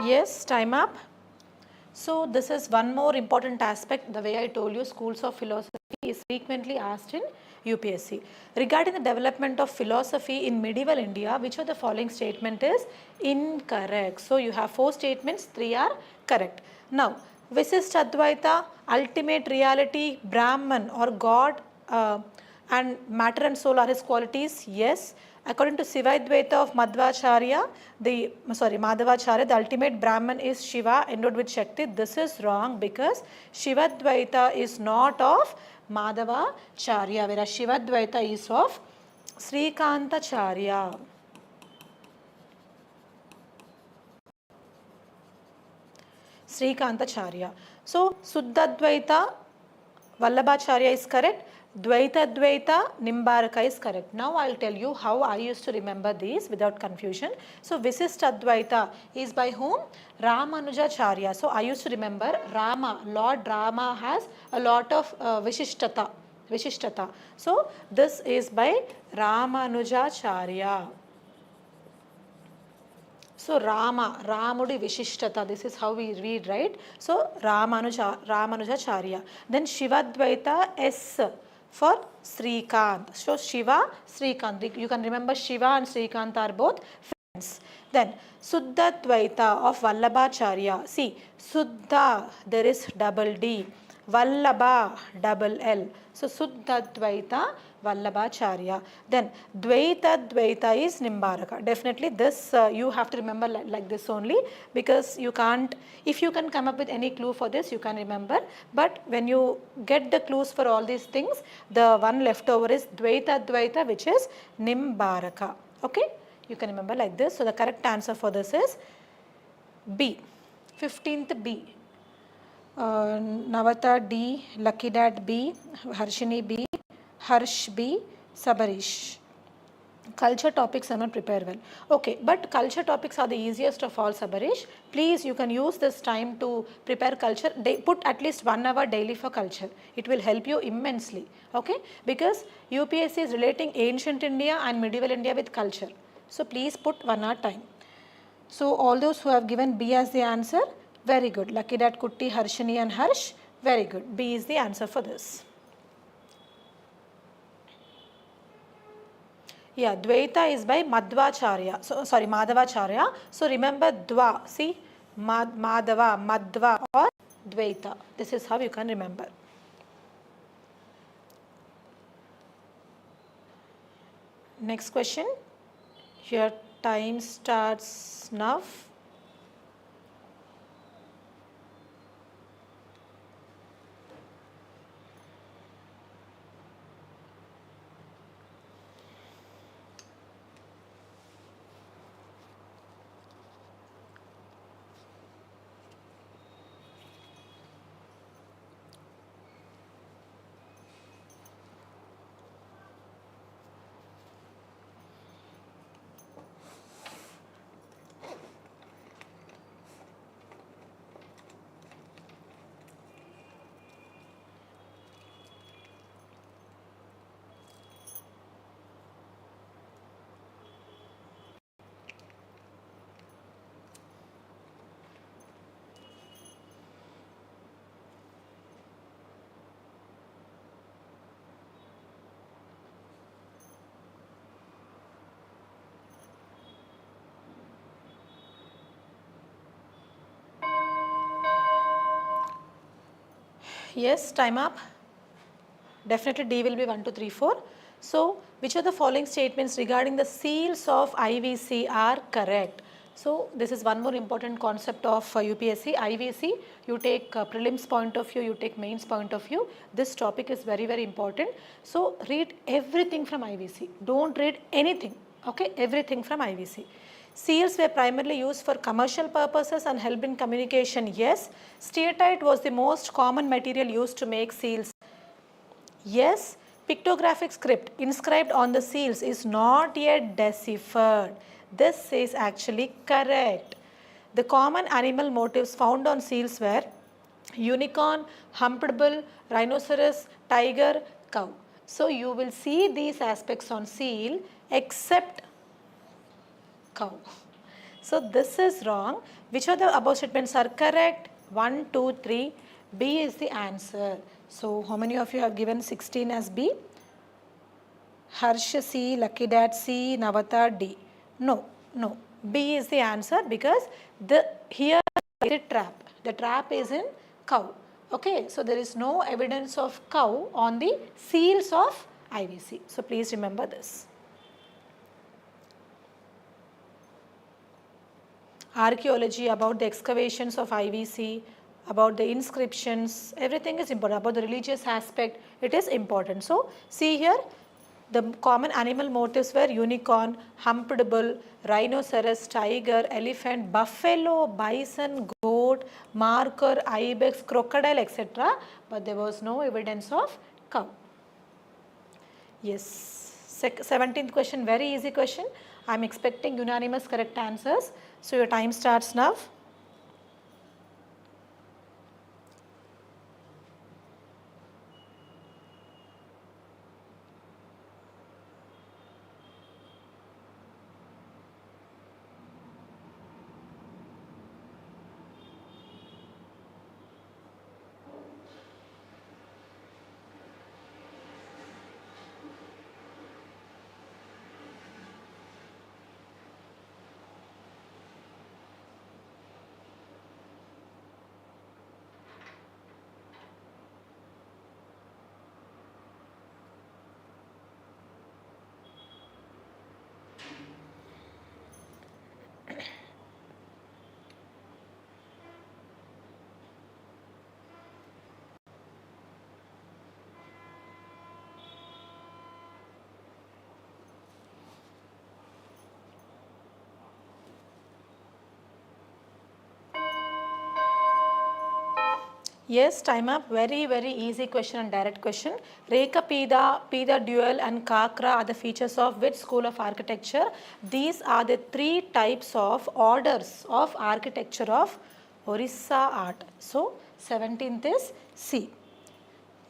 Yes, time up. So this is one more important aspect. The way I told you, schools of philosophy is frequently asked in UPSC. Regarding the development of philosophy in medieval India, which of the following statement is incorrect? So you have 4 statements, 3 are correct. Now, Visisht Advaita, ultimate reality, Brahman or God, and matter and soul are his qualities? Yes. According to Sivadvaita of Madhvacharya, Madhavacharya, the ultimate Brahman is Shiva endowed with Shakti. This is wrong because Shivadvaita is not of Madhavacharya, whereas Shivadvaita is of Srikantacharya. Srikantacharya. So, Suddhadvaita, Vallabhacharya is correct. Dvaita Dvaita Nimbaraka is correct. Now I'll tell you how I used to remember these without confusion. So Visisht Advaita is by whom? Ramanujacharya. So I used to remember Rama, Lord Rama has a lot of Vishishtata. So this is by Ramanujacharya. So Ramudi Vishishtata, this is how we read, right? So Ramanujacharya. Then Shivadvaita S for Srikant. So Shiva, Srikant. You can remember Shiva and Srikant are both friends. Then Suddhadvaita of Vallabhacharya. See, Suddha, there is double D. Vallabha, double L. So Suddhadvaita, Vallabhacharya. Then Dvaita Dvaita is Nimbaraka. Definitely this you have to remember like this only, because you can't, if you can come up with any clue for this, you can remember. But when you get the clues for all these things, the one left over is Dvaita Dvaita, which is Nimbaraka. Okay, you can remember like this. So the correct answer for this is B, 15th B. Navatha D, Lucky Dad B, Harshini B, Harsh B, Sabarish. Culture topics are not prepared well. Okay, but culture topics are the easiest of all, Sabarish. Please, you can use this time to prepare culture. Put at least 1 hour daily for culture. It will help you immensely. Okay, because UPSC is relating ancient India and medieval India with culture. So please put 1 hour time. So all those who have given B as the answer, very good. Lucky Dad, Kutti, Harshini and Harsh, very good. B is the answer for this. Yeah, Dvaita is by Madhvacharya. So, sorry, Madhavacharya. So, remember Dva. See, Madhava, Madhva or Dvaita. This is how you can remember. Next question. Your time starts now. Yes, time up. Definitely D will be 1, 2, 3, 4. So, which of the following statements regarding the seals of IVC are correct? So, this is one more important concept of UPSC. IVC, you take prelims point of view, you take mains point of view. This topic is very, very important. So, read everything from IVC. Don't read anything. Okay, everything from IVC. Seals were primarily used for commercial purposes and helped in communication. Yes. Steatite was the most common material used to make seals. Yes. Pictographic script inscribed on the seals is not yet deciphered. This is actually correct. The common animal motifs found on seals were unicorn, humped bull, rhinoceros, tiger, cow. So you will see these aspects on seal except cow. So this is wrong. Which of the above statements are correct? 1, 2, 3. B is the answer. So how many of you have given 16 as B? Harsh C, Lucky Dad C, Navatha D. No, no. B is the answer because here is a trap. The trap is in cow. Okay, so there is no evidence of cow on the seals of IVC. So please remember this. Archaeology, about the excavations of IVC, about the inscriptions, everything is important. About the religious aspect, it is important. So see here, the common animal motifs were unicorn, humped bull, rhinoceros, tiger, elephant, buffalo, bison, goat, marker, ibex, crocodile, etc. But there was no evidence of cow. Yes. 17th question, very easy question. I am expecting unanimous correct answers. So your time starts now. Yes, time up. Very easy question and direct question. Reka Pida Dual and Kakra are the features of which school of architecture? These are the three types of orders of architecture of Orissa art. So, 17th is C.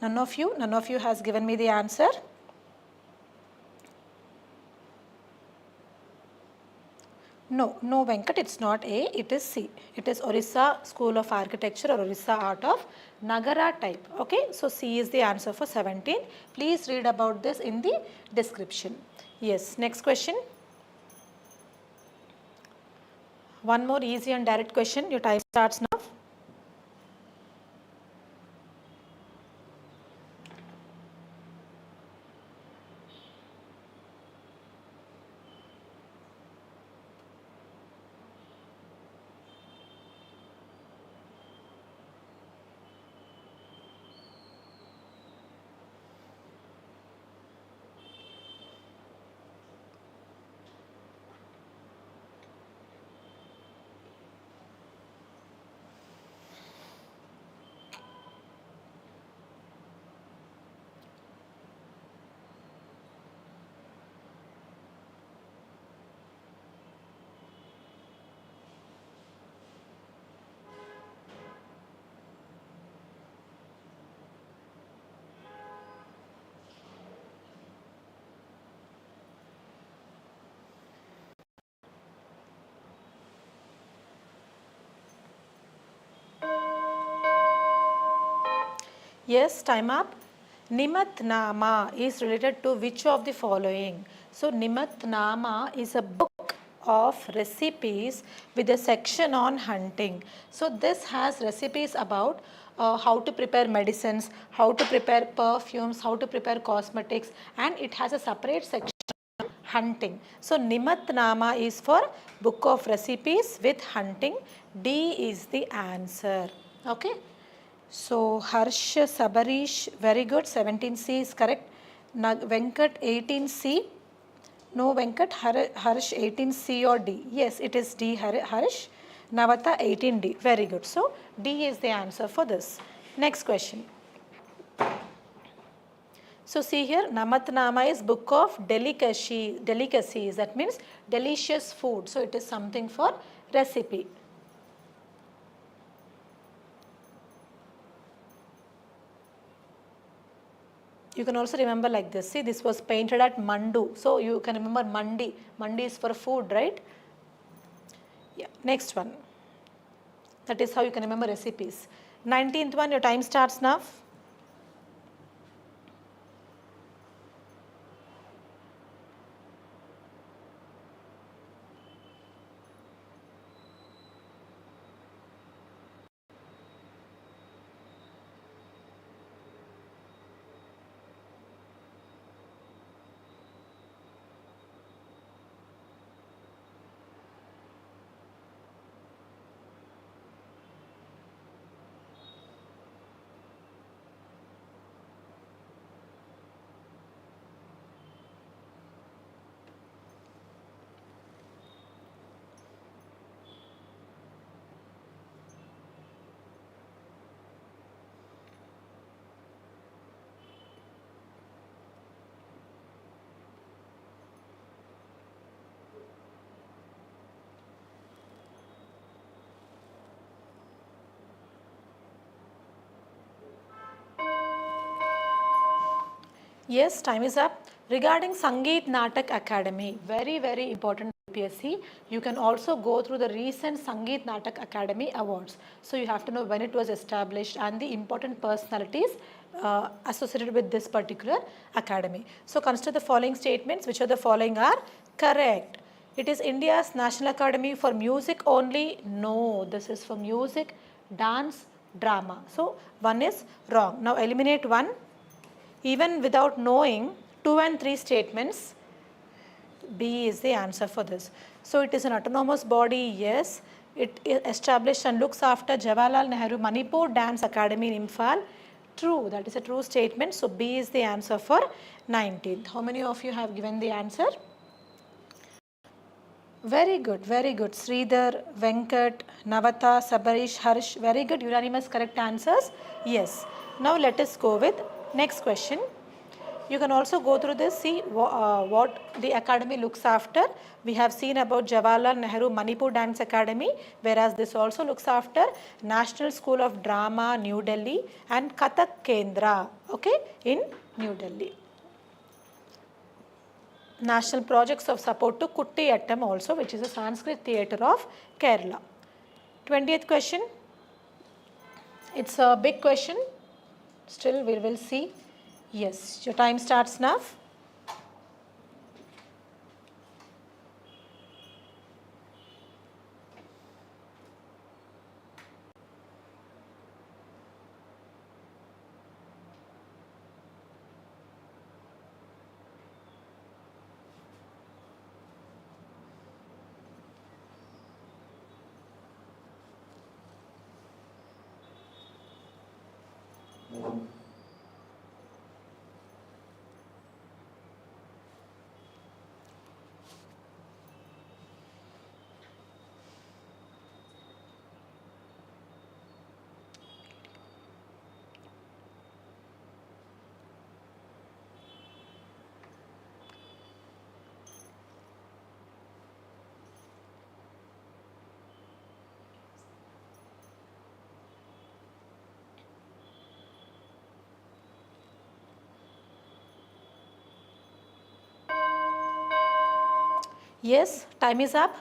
None of you has given me the answer. No, Venkat, it's not A, it is C. It is Orissa School of Architecture or Orissa Art of Nagara type. Okay, so C is the answer for 17. Please read about this in the description. Yes, next question. One more easy and direct question. Your time starts now. Yes, time up. Nimat Nama is related to which of the following? So, Nimat Nama is a book of recipes with a section on hunting. So, this has recipes about how to prepare medicines, how to prepare perfumes, how to prepare cosmetics, and it has a separate section on hunting. So, Nimat Nama is for book of recipes with hunting. D is the answer. Okay. So, Harsh Sabarish, very good, 17C is correct. Venkat 18C, no Venkat, Harsh 18C or D. Yes, it is D, Harsh. Navata 18D, very good. So, D is the answer for this. Next question. So, see here, Nimat Nama is book of delicacies, that means delicious food. So, it is something for recipe. You can also remember like this. See, this was painted at Mandu. So, you can remember Mandi. Mandi is for food, right? Yeah. Next one. That is how you can remember recipes. 19th one, your time starts now. Yes, time is up. Regarding Sangeet Natak Akademi, very important UPSC. You can also go through the recent Sangeet Natak Akademi awards. So you have to know when it was established and the important personalities associated with this particular academy. So consider the following statements. Which of the following are correct? It is India's National Academy for Music only. No, this is for music, dance, drama. So one is wrong. Now eliminate one. Even without knowing 2 and 3 statements, B is the answer for this. So it is an autonomous body, yes. It is established and looks after Jawaharlal Nehru Manipur Dance Academy in Imphal. True, that is a true statement. So B is the answer for 19th. How many of you have given the answer? Very good, very good. Sridhar, Venkat, Navatha, Sabarish, Harsh. Very good. Unanimous correct answers. Yes. Now let us go with next question. You can also go through this, see what the academy looks after. We have seen about Jawaharlal Nehru Manipur Dance Academy, whereas this also looks after National School of Drama, New Delhi, and Kathak Kendra, okay, in New Delhi. National projects of support to Kuttiyattam also, which is a Sanskrit theatre of Kerala. 20th question. It's a big question. Still, we will see. Yes, your time starts now. Yes, time is up.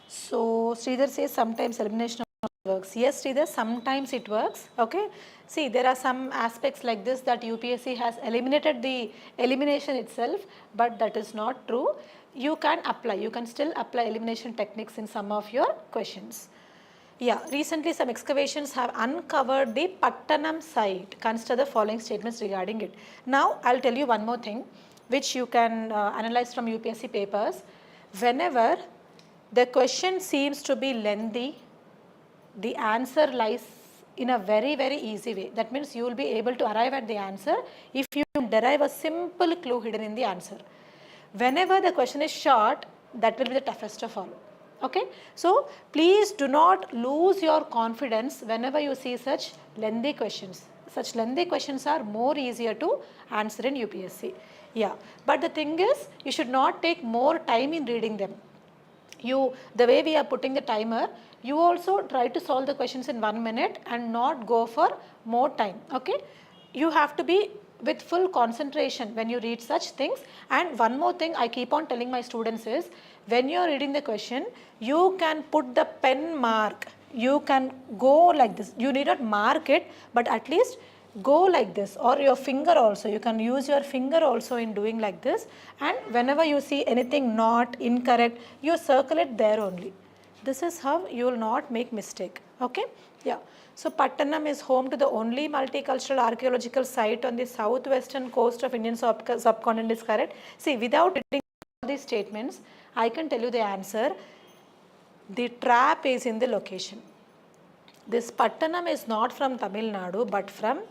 So Sridhar says sometimes elimination works. Yes, Sridhar, sometimes it works. Okay. See, there are some aspects like this that UPSC has eliminated the elimination itself, but that is not true. You can apply. You can still apply elimination techniques in some of your questions. Yeah, recently some excavations have uncovered the Pattanam site. Consider the following statements regarding it. Now, I'll tell you one more thing which you can analyze from UPSC papers. Whenever the question seems to be lengthy, the answer lies in a very, very easy way. That means you will be able to arrive at the answer if you derive a simple clue hidden in the answer. Whenever the question is short, that will be the toughest of all. Okay, so please do not lose your confidence whenever you see such lengthy questions. Such lengthy questions are more easier to answer in UPSC. Yeah, but the thing is, you should not take more time in reading them. The way we are putting the timer, you also try to solve the questions in 1 minute and not go for more time. Okay, you have to be with full concentration when you read such things. And one more thing I keep on telling my students is, when you are reading the question, you can put the pen mark. You can go like this. You need not mark it, but at least go like this, or your finger also. You can use your finger also in doing like this. And whenever you see anything not incorrect, you circle it there only. This is how you will not make mistake. Okay? Yeah. So Pattanam is home to the only multicultural archaeological site on the southwestern coast of Indian subcontinent is correct. See, without reading all these statements, I can tell you the answer. The trap is in the location. This Pattanam is not from Tamil Nadu but from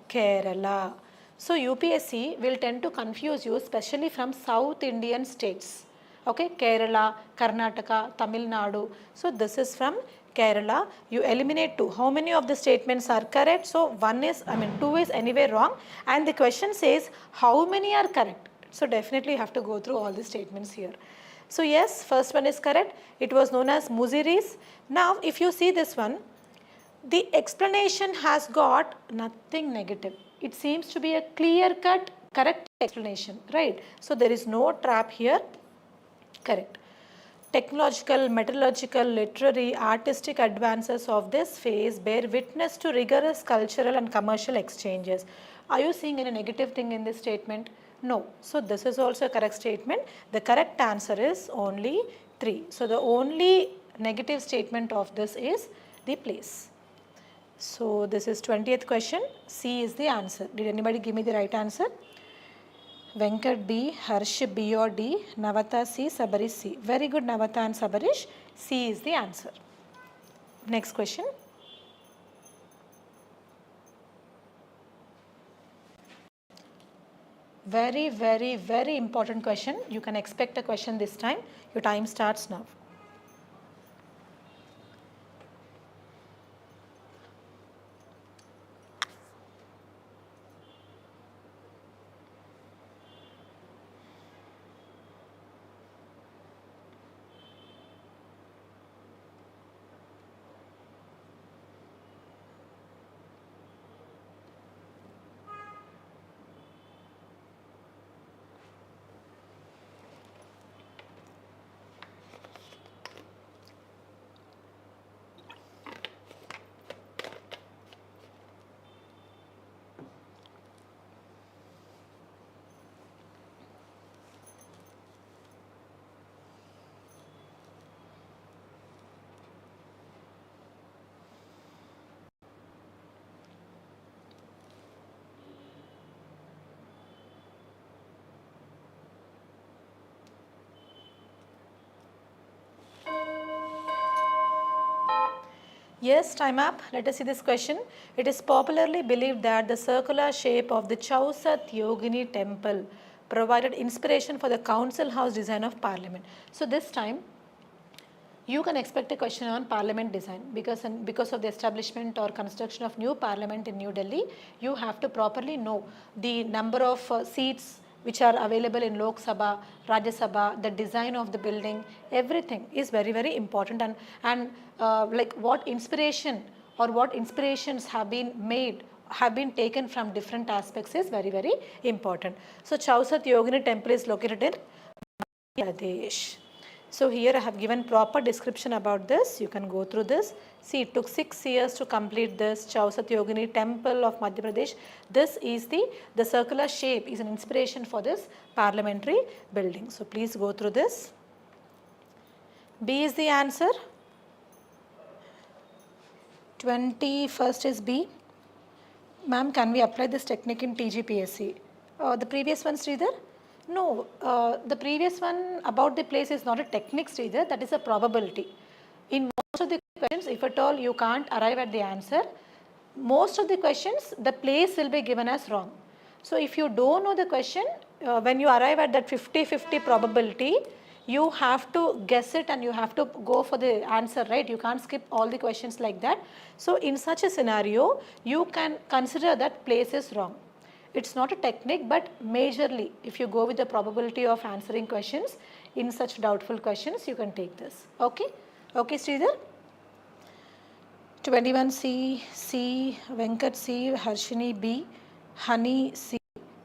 Kerala. So UPSC will tend to confuse you, especially from South Indian states. Okay, Kerala, Karnataka, Tamil Nadu. So this is from Kerala. You eliminate 2. How many of the statements are correct? So 2 is anyway wrong. And the question says how many are correct? So definitely you have to go through all the statements here. So yes, first one is correct. It was known as Muziris. Now if you see this one, the explanation has got nothing negative. It seems to be a clear-cut, correct explanation, right? So there is no trap here. Correct. Technological, metallurgical, literary, artistic advances of this phase bear witness to rigorous cultural and commercial exchanges. Are you seeing any negative thing in this statement? No. So this is also a correct statement. The correct answer is only 3. So the only negative statement of this is the place. So this is 20th question. C is the answer. Did anybody give me the right answer? Venkat B, Harsh B or D, Navatha C, Sabarish C. Very good, Navatha and Sabarish. C is the answer. Next question. Very, very, very important question. You can expect a question this time. Your time starts now. Yes, time up. Let us see this question. It is popularly believed that the circular shape of the Chausath Yogini temple provided inspiration for the council house design of parliament. So this time you can expect a question on parliament design because of the establishment or construction of new parliament in New Delhi, you have to properly know the number of seats which are available in Lok Sabha, Rajya Sabha, the design of the building, everything is very, very important, and like what inspiration or what inspirations have been made, have been taken from different aspects is very, very important. So Chausath Yogini temple is located in Madhya Pradesh. So here I have given proper description about this. You can go through this. See, it took 6 years to complete this Chausath Yogini temple of Madhya Pradesh. This is the circular shape is an inspiration for this parliamentary building. So please go through this. B is the answer. 21st is B. Ma'am, can we apply this technique in TGPSC? The previous one, Sridhar? No, the previous one about the place is not a technique, Sridhar, that is a probability. In most of the questions, if at all you can't arrive at the answer, most of the questions, the place will be given as wrong. So if you don't know the question, when you arrive at that 50-50 probability, you have to guess it and you have to go for the answer, right? You can't skip all the questions like that. So in such a scenario, you can consider that place is wrong. It's not a technique, but majorly, if you go with the probability of answering questions in such doubtful questions, you can take this. Okay? Okay, Sridhar? 21C, C, Venkat C, Harshini B, Hani C,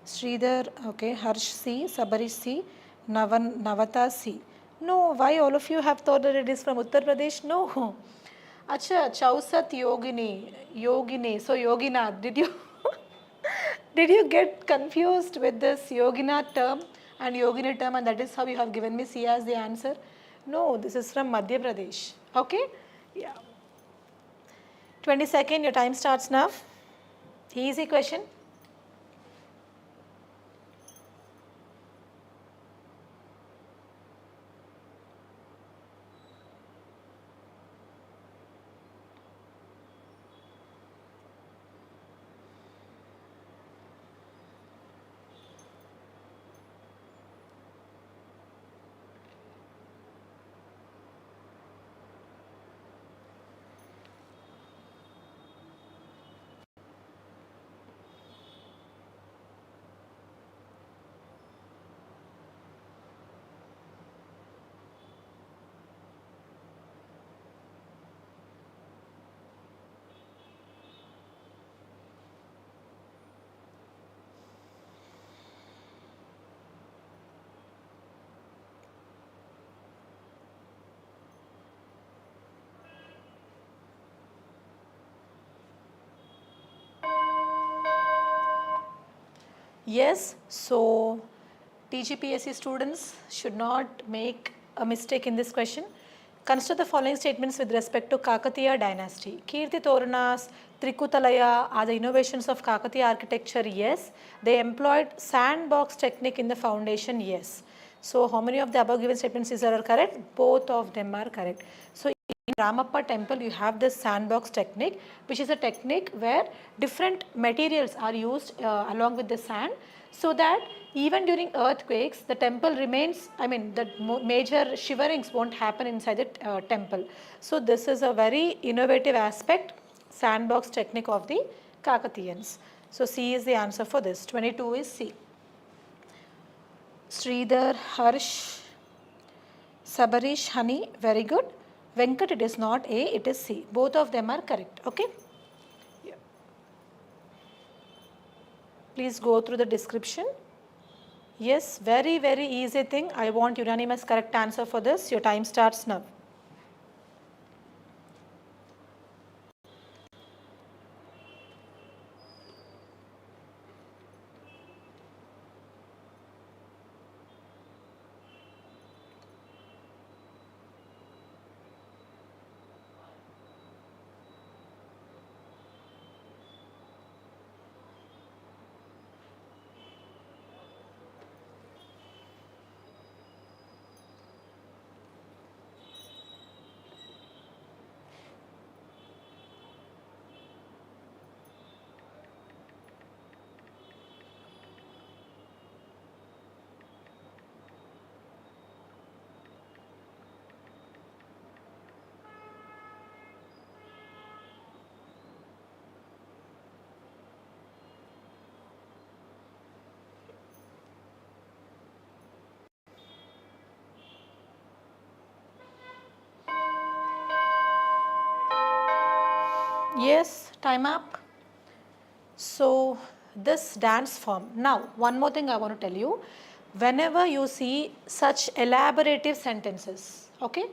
Sridhar, okay, Harsh C, Sabari C, Navata C. No, why all of you have thought that it is from Uttar Pradesh? No. Acha, Chausath Yogini, so Yoginath, did you did you get confused with this Yoginath term and Yogini term, and that is how you have given me C as the answer? No, this is from Madhya Pradesh. Okay? Yeah. 22nd, your time starts now. Easy question. Yes, so TGPSC students should not make a mistake in this question. Consider the following statements with respect to Kakatiya dynasty. Kirti Toranas, Trikutalaya are the innovations of Kakatiya architecture? Yes. They employed sandbox technique in the foundation? Yes. So how many of the above given statements are correct? Both of them are correct. So Ramappa temple, you have this sandbox technique, which is a technique where different materials are used along with the sand, so that even during earthquakes, the temple remains, the major shiverings won't happen inside the temple. So this is a very innovative aspect, sandbox technique of the Kakatiyans. So C is the answer for this. 22 is C. Sridhar, Harsh, Sabarish, Honey, very good. Venkat, it is not A, it is C. Both of them are correct. Okay. Yeah. Please go through the description. Yes, very, very easy thing. I want unanimous correct answer for this. Your time starts now. Yes, time up. So this dance form. Now, one more thing I want to tell you. Whenever you see such elaborative sentences, okay,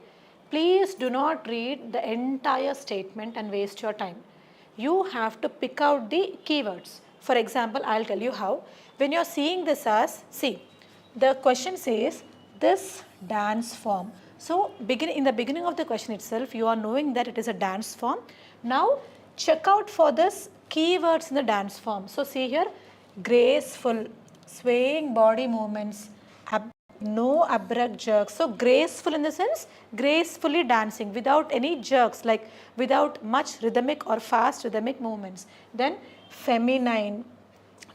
please do not read the entire statement and waste your time. You have to pick out the keywords. For example, I'll tell you how. When you're seeing this as, see, the question says this dance form. So in the beginning of the question itself, you are knowing that it is a dance form. Now check out for this keywords in the dance form. So see here, graceful, swaying body movements, no abrupt jerks. So graceful in the sense, gracefully dancing without any jerks, like without much rhythmic or fast rhythmic movements. Then feminine,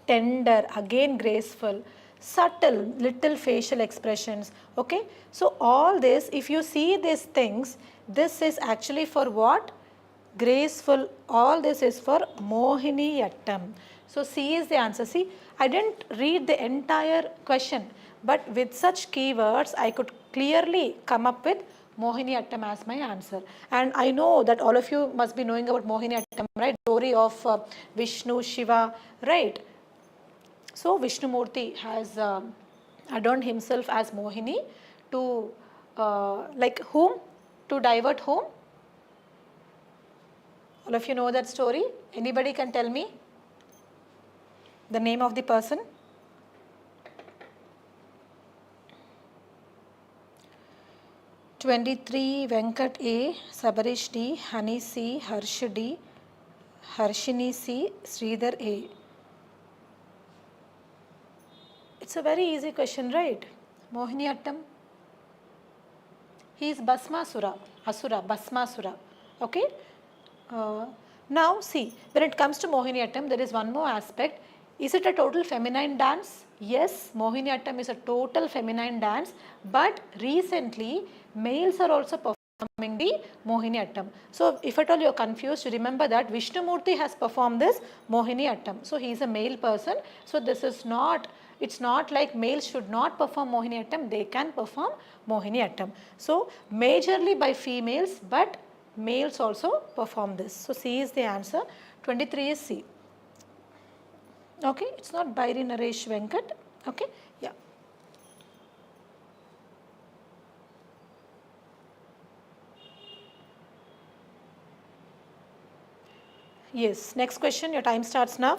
tender, again graceful, subtle, little facial expressions. Okay, so all this, if you see these things, this is actually for what? Graceful. All this is for Mohiniyattam. So C is the answer. See, I didn't read the entire question, but with such keywords I could clearly come up with Mohiniyattam as my answer. And I know that all of you must be knowing about Mohiniyattam, right? Story of Vishnu, Shiva, right? So Vishnumurti has adorned himself as Mohini to like whom? To divert whom? All of you know that story. Anybody can tell me the name of the person? (23) Venkat A, Sabarish D, Hani C, Harsh D, Harshini C, Sridhar A. It's a very easy question, right? Mohiniyattam. He is Bhasmasura, Asura, Bhasmasura. Okay. Now see, when it comes to Mohiniyattam, there is one more aspect. Is it a total feminine dance? Yes, Mohiniyattam is a total feminine dance, but recently males are also performing the Mohiniyattam. So if at all you are confused, remember that Vishnumurti has performed this Mohiniyattam. So he is a male person. So this is not, it's not like males should not perform Mohiniyattam, they can perform Mohiniyattam. So majorly by females, but males also perform this. So C is the answer. 23 is C. Okay, it's not Bairi Naresh Venkat. Okay, yeah. Yes, next question, your time starts now.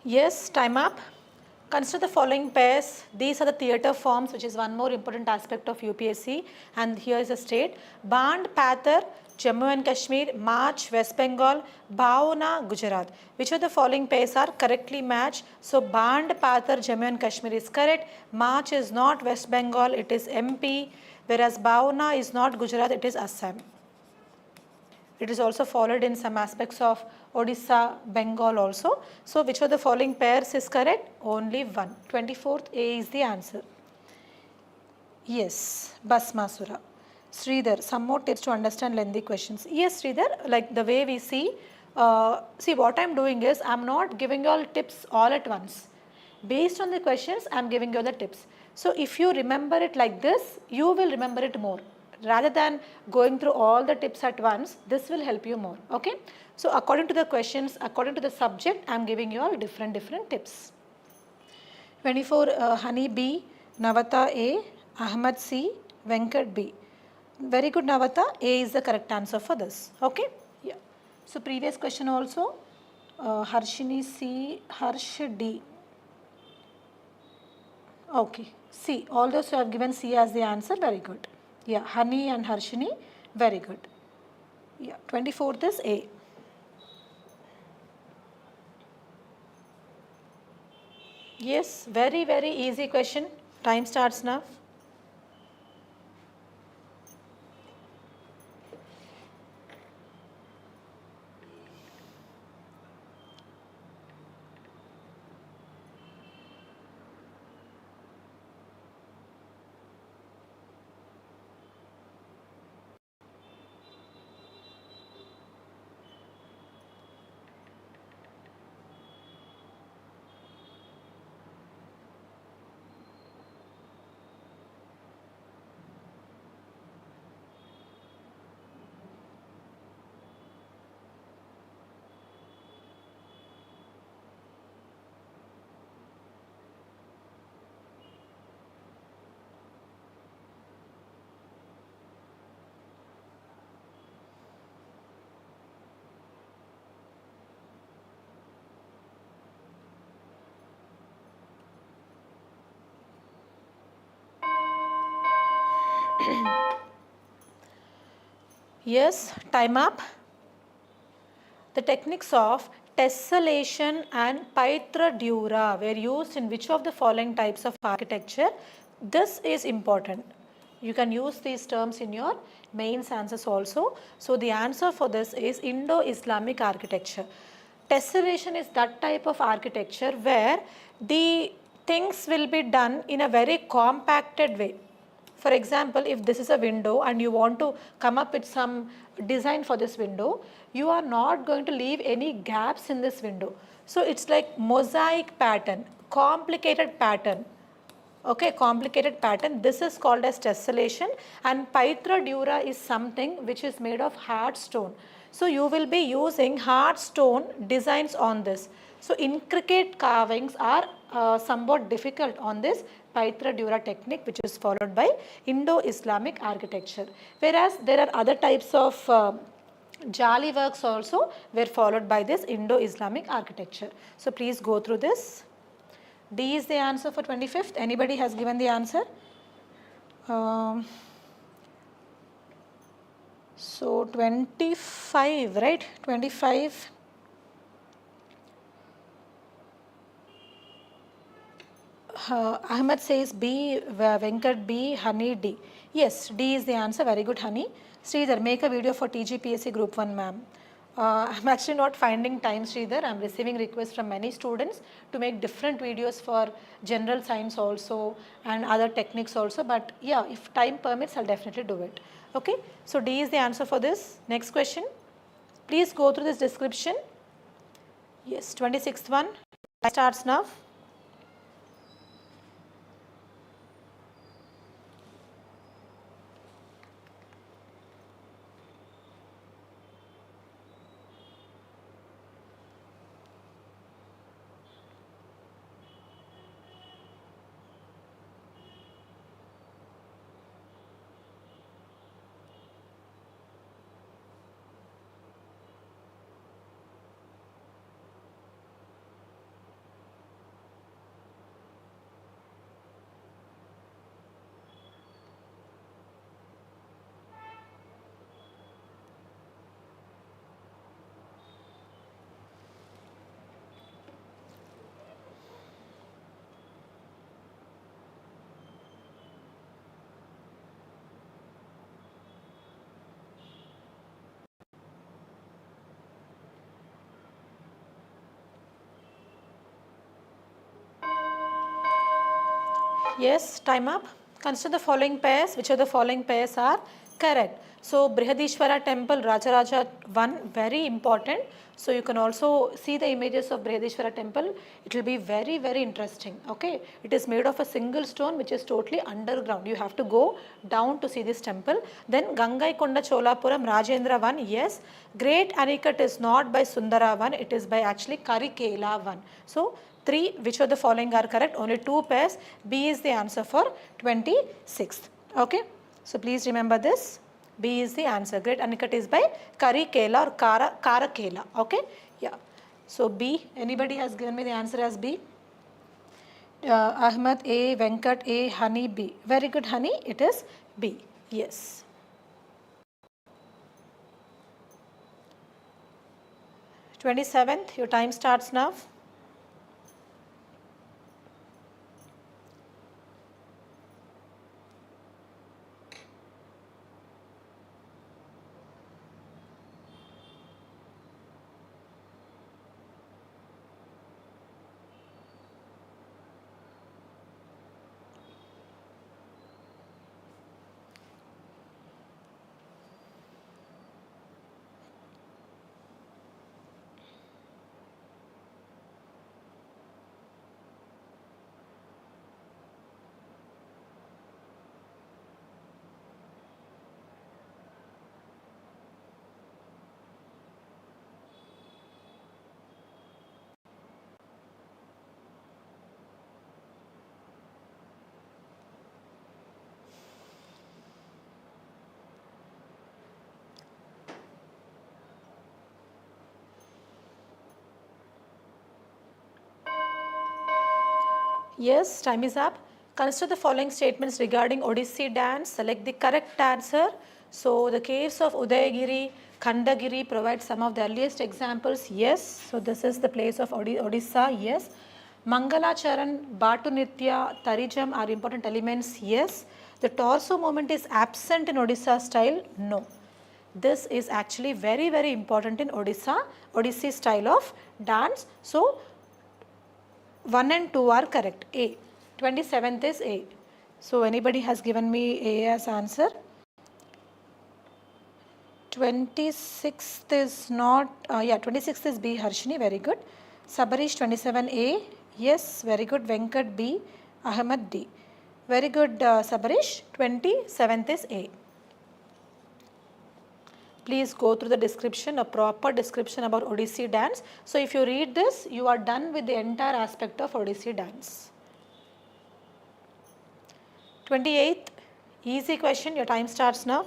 Yes, time up. Consider the following pairs. These are the theatre forms, which is one more important aspect of UPSC. And here is a state. Band, Pathar, Jammu and Kashmir, March, West Bengal, Bhavna, Gujarat. Which of the following pairs are correctly matched? So, Band, Pathar, Jammu and Kashmir is correct. March is not West Bengal, it is MP. Whereas Bhavna is not Gujarat, it is Assam. It is also followed in some aspects of Odisha, Bengal also. So, which of the following pairs is correct? Only one. 24th A is the answer. Yes, Basmasura. Sridhar, some more tips to understand lengthy questions. Yes, Sridhar, like the way we see, see what I am doing is I am not giving you all tips all at once. Based on the questions, I am giving you the tips. So, if you remember it like this, you will remember it more. Rather than going through all the tips at once, this will help you more. Okay. So, according to the questions, according to the subject, I am giving you all different tips. 24 Honey B, Navata A, Ahmad C, Venkat B. Very good, Navata. A is the correct answer for this. Okay. Yeah. So, previous question also, Harshini C, Harsh D. Okay. C. All those who have given C as the answer, very good. Yeah, Honey and Harshini, very good. Yeah, 24th is A. Yes, very easy question. Time starts now. Yes, time up. The techniques of tessellation and paitra dura were used in which of the following types of architecture? This is important. You can use these terms in your mains answers also. So, the answer for this is Indo-Islamic architecture. Tessellation is that type of architecture where the things will be done in a very compacted way. For example, if this is a window and you want to come up with some design for this window, you are not going to leave any gaps in this window. So, it's like mosaic pattern, complicated pattern. Okay, complicated pattern. This is called as tessellation, and paitra dura is something which is made of hard stone. So, you will be using hard stone designs on this. So, intricate carvings are somewhat difficult on this paitra dura technique, which is followed by Indo-Islamic architecture. Whereas there are other types of jali works also were followed by this Indo-Islamic architecture. So, please go through this. D is the answer for 25th. Anybody has given the answer? So 25, right? 25. Ahmed says B, Venkat B, Honey D. Yes, D is the answer. Very good, Honey. Sridhar, make a video for TGPSC Group 1, ma'am. I'm actually not finding time, Sridhar. I'm receiving requests from many students to make different videos for general science also and other techniques also. But yeah, if time permits, I'll definitely do it. Okay, so D is the answer for this. Next question. Please go through this description. Yes, 26th one. Starts now. Yes, time up. Consider the following pairs. Which of the following pairs are correct? So, Brihadishwara temple, Rajaraja 1, very important. So, you can also see the images of Brihadishwara temple. It will be very, very interesting. Okay. It is made of a single stone which is totally underground. You have to go down to see this temple. Then Gangaikonda Cholapuram, Rajendra 1, yes. Great Anicut is not by Sundara 1, it is by actually Karikela 1. So, 3, which of the following are correct? Only 2 pairs. B is the answer for 26th. Okay. So, please remember this. B is the answer. Great Anicut is by Karikela or Karakela. Okay. Yeah. So, B. Anybody has given me the answer as B? Ahmed A, Venkat A, Honey B. Very good, Honey. It is B. Yes. Twenty-seventh. Your time starts now. Yes, time is up. Consider the following statements regarding Odissi dance. Select the correct answer. So, the caves of Udayagiri, Khandagiri provide some of the earliest examples. Yes. So, this is the place of Odisha. Yes. Mangalacharan, Batu Nitya, Tarijam are important elements. Yes. The torso movement is absent in Odisha style. No. This is actually very, very important in Odissi style of dance. So, 1 and 2 are correct. A. 27th is A. So, anybody has given me A as answer? 26th is not, 26th is B, Harshini, very good. Sabarish 27A, yes, very good. Venkat B, Ahmed D. Very good, Sabarish. 27th is A. Please go through the description, a proper description about Odissi dance. So, if you read this, you are done with the entire aspect of Odissi dance. 28th, easy question, your time starts now.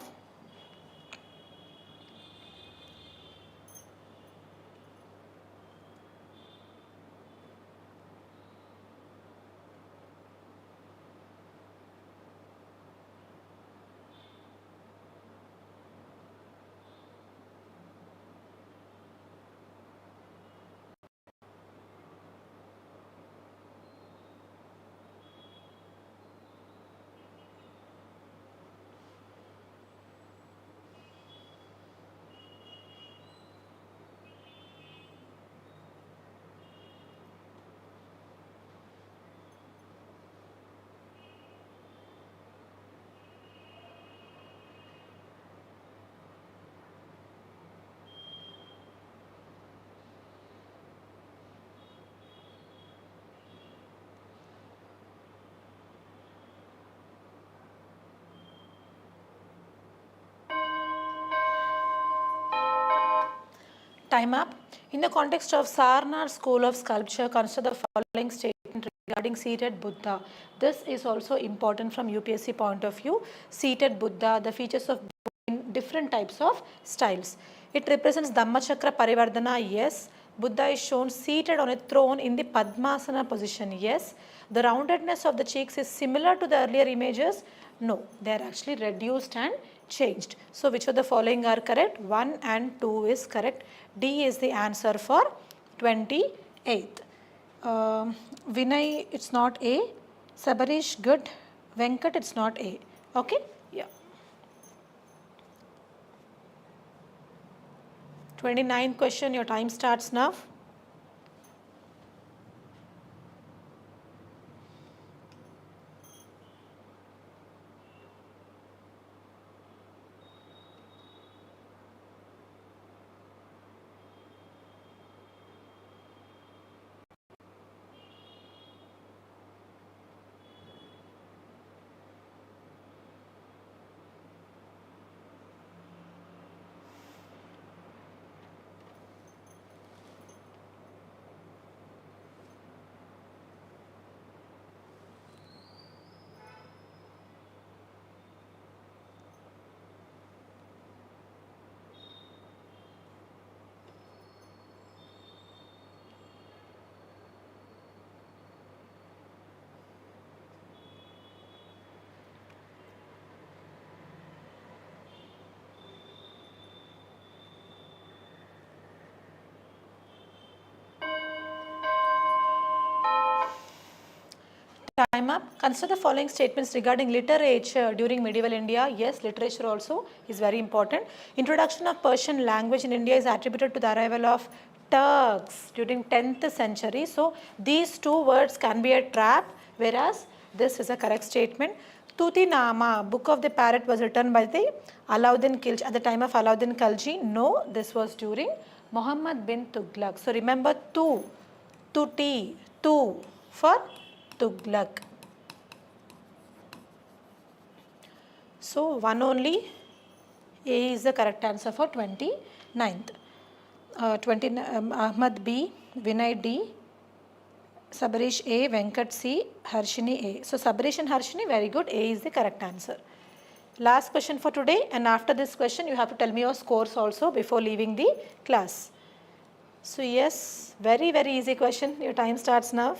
Time up. In the context of Sarnar school of sculpture, consider the following statement regarding seated Buddha. This is also important from UPSC point of view. Seated Buddha, the features of in different types of styles. It represents Dhammachakra Parivardhana, yes. Buddha is shown seated on a throne in the Padmasana position, yes. The roundedness of the cheeks is similar to the earlier images. No, they are actually reduced and changed. So, which of the following are correct? 1 and 2 is correct. D is the answer for 28th. Vinay, it's not A. Sabarish, good. Venkat, it's not A. Okay? Yeah. 29th question, your time starts now. Time up. Consider the following statements regarding literature during medieval India. Yes, literature also is very important. Introduction of Persian language in India is attributed to the arrival of Turks during 10th century. So, these two words can be a trap, whereas this is a correct statement. 𝐾𝐿𝐵𝐽 Nama, Book of the Parrot, was written by the Alauddin Khilji at the time of Alauddin Khilji. No, this was during Muhammad bin Tughlaq. So, remember tu for Tughlaq. So, one only. A is the correct answer for 29th. Ahmad B, Vinay D, Sabarish A, Venkat C, Harshini A. So, Sabarish and Harshini, very good. A is the correct answer. Last question for today, and after this question you have to tell me your scores also before leaving the class. So, yes, very easy question. Your time starts now.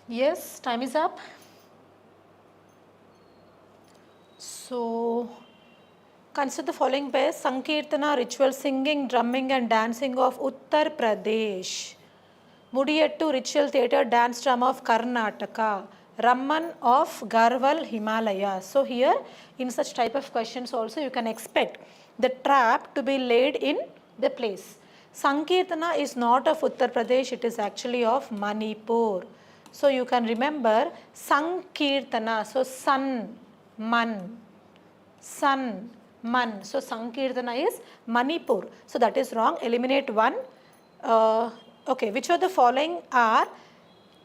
Yes, time is up. So, consider the following best Sankirtana, ritual singing, drumming and dancing of Uttar Pradesh. Mudiyattu, ritual theatre, dance drama of Karnataka. Ramman of Garhwal, Himalaya. So, here in such type of questions also you can expect the trap to be laid in the place. Sankirtana is not of Uttar Pradesh, it is actually of Manipur. So, you can remember Sankirtana, so sun, man. Sun, man. So, Sankirtana is Manipur. So, that is wrong. Eliminate one. Okay, which of the following are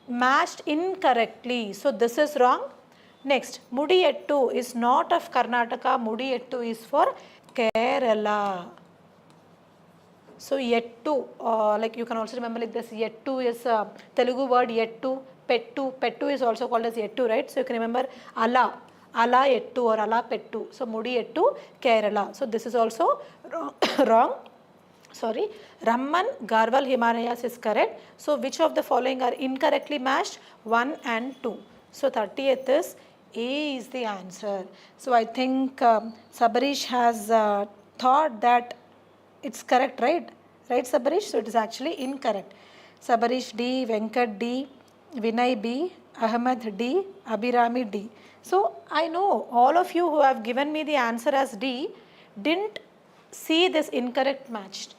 matched incorrectly? So, this is wrong. Next, Mudiyattu is not of Karnataka. Mudiyattu is for Kerala. So, Yettu, like you can also remember like this, Yettu is Telugu word Yettu, Pettu. Pettu is also called as Yettu, right? So, you can remember Ala Yettu or Ala Pettu. So, Mudiyattu, Kerala. So, this is also wrong. Sorry. Ramman, Garhwal, Himalayas is correct. So, which of the following are incorrectly matched? 1 and 2. So, 30th is A is the answer. So, I think Sabarish has thought that it's correct, right? Right, Sabarish? So, it is actually incorrect. Sabarish D, Venkat D, Vinay B, Ahmed D, Abhirami D. So, I know all of you who have given me the answer as D didn't see this incorrect matched.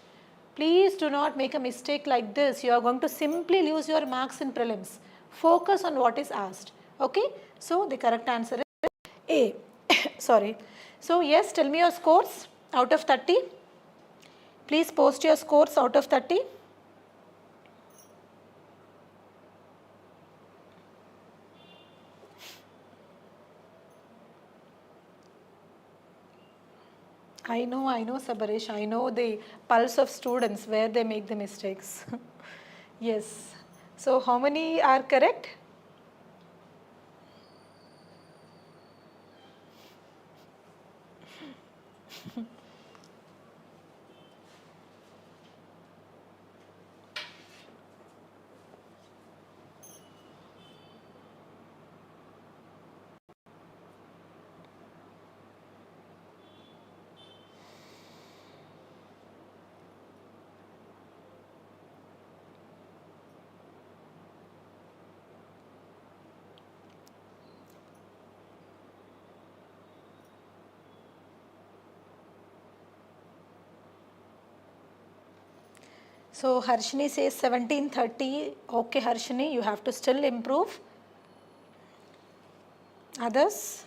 Please do not make a mistake like this. You are going to simply lose your marks in prelims. Focus on what is asked. Okay? So, the correct answer is A. Sorry. So, yes, tell me your scores out of 30. Please post your scores out of 30. I know, Sabarish. I know the pulse of students where they make the mistakes. Yes. So, how many are correct? So Harshini says 17:30. Okay Harshini, you have to still improve. Others?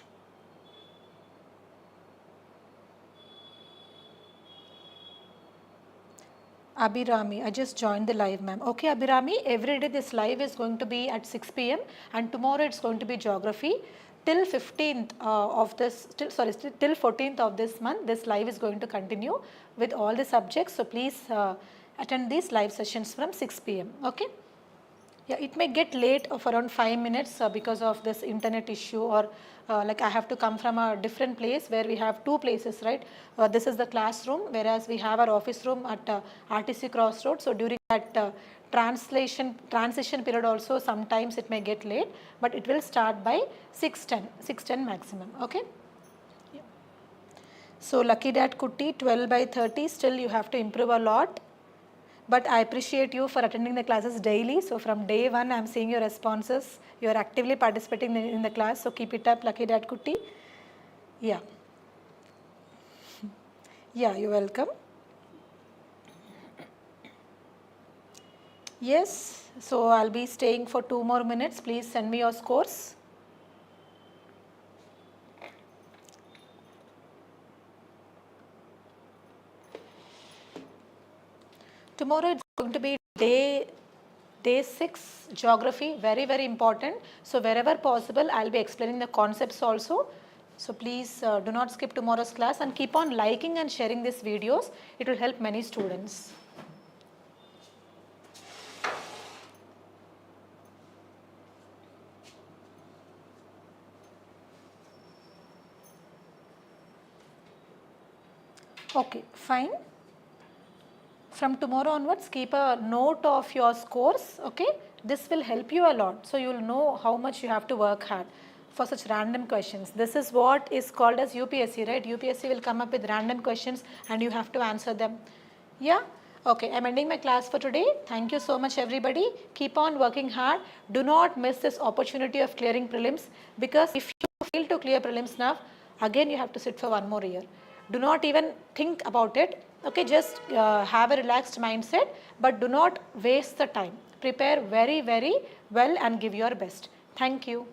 Abhirami, I just joined the live, ma'am. Okay, Abhirami, every day this live is going to be at 6 p.m. and tomorrow it's going to be geography. Till 15th of this, till 14th of this month, this live is going to continue with all the subjects. So please attend these live sessions from 6 p.m. Okay. Yeah, it may get late of around 5 minutes because of this internet issue, or like I have to come from a different place where we have two places, right? This is the classroom, whereas we have our office room at RTC Crossroads. So during that transition period also sometimes it may get late, but it will start by 6:10 maximum, okay? Yeah. So Lucky Dad Kutti, 12/30, still you have to improve a lot. But I appreciate you for attending the classes daily. So from day one, I am seeing your responses. You are actively participating in the class. So keep it up, Lucky Dad Kutti. Yeah. Yeah, you're welcome. Yes. So I'll be staying for 2 more minutes. Please send me your scores. Tomorrow it's going to be day 6 geography, very, very important. So wherever possible, I'll be explaining the concepts also. So please do not skip tomorrow's class and keep on liking and sharing these videos. It will help many students. Okay, fine. From tomorrow onwards, keep a note of your scores, okay? This will help you a lot. So you will know how much you have to work hard for such random questions. This is what is called as UPSC, right? UPSC will come up with random questions and you have to answer them. Yeah? Okay, I'm ending my class for today. Thank you so much everybody. Keep on working hard. Do not miss this opportunity of clearing prelims, because if you fail to clear prelims now, again you have to sit for 1 more year. Do not even think about it. Okay, just have a relaxed mindset, but do not waste the time. Prepare very, very well and give your best. Thank you.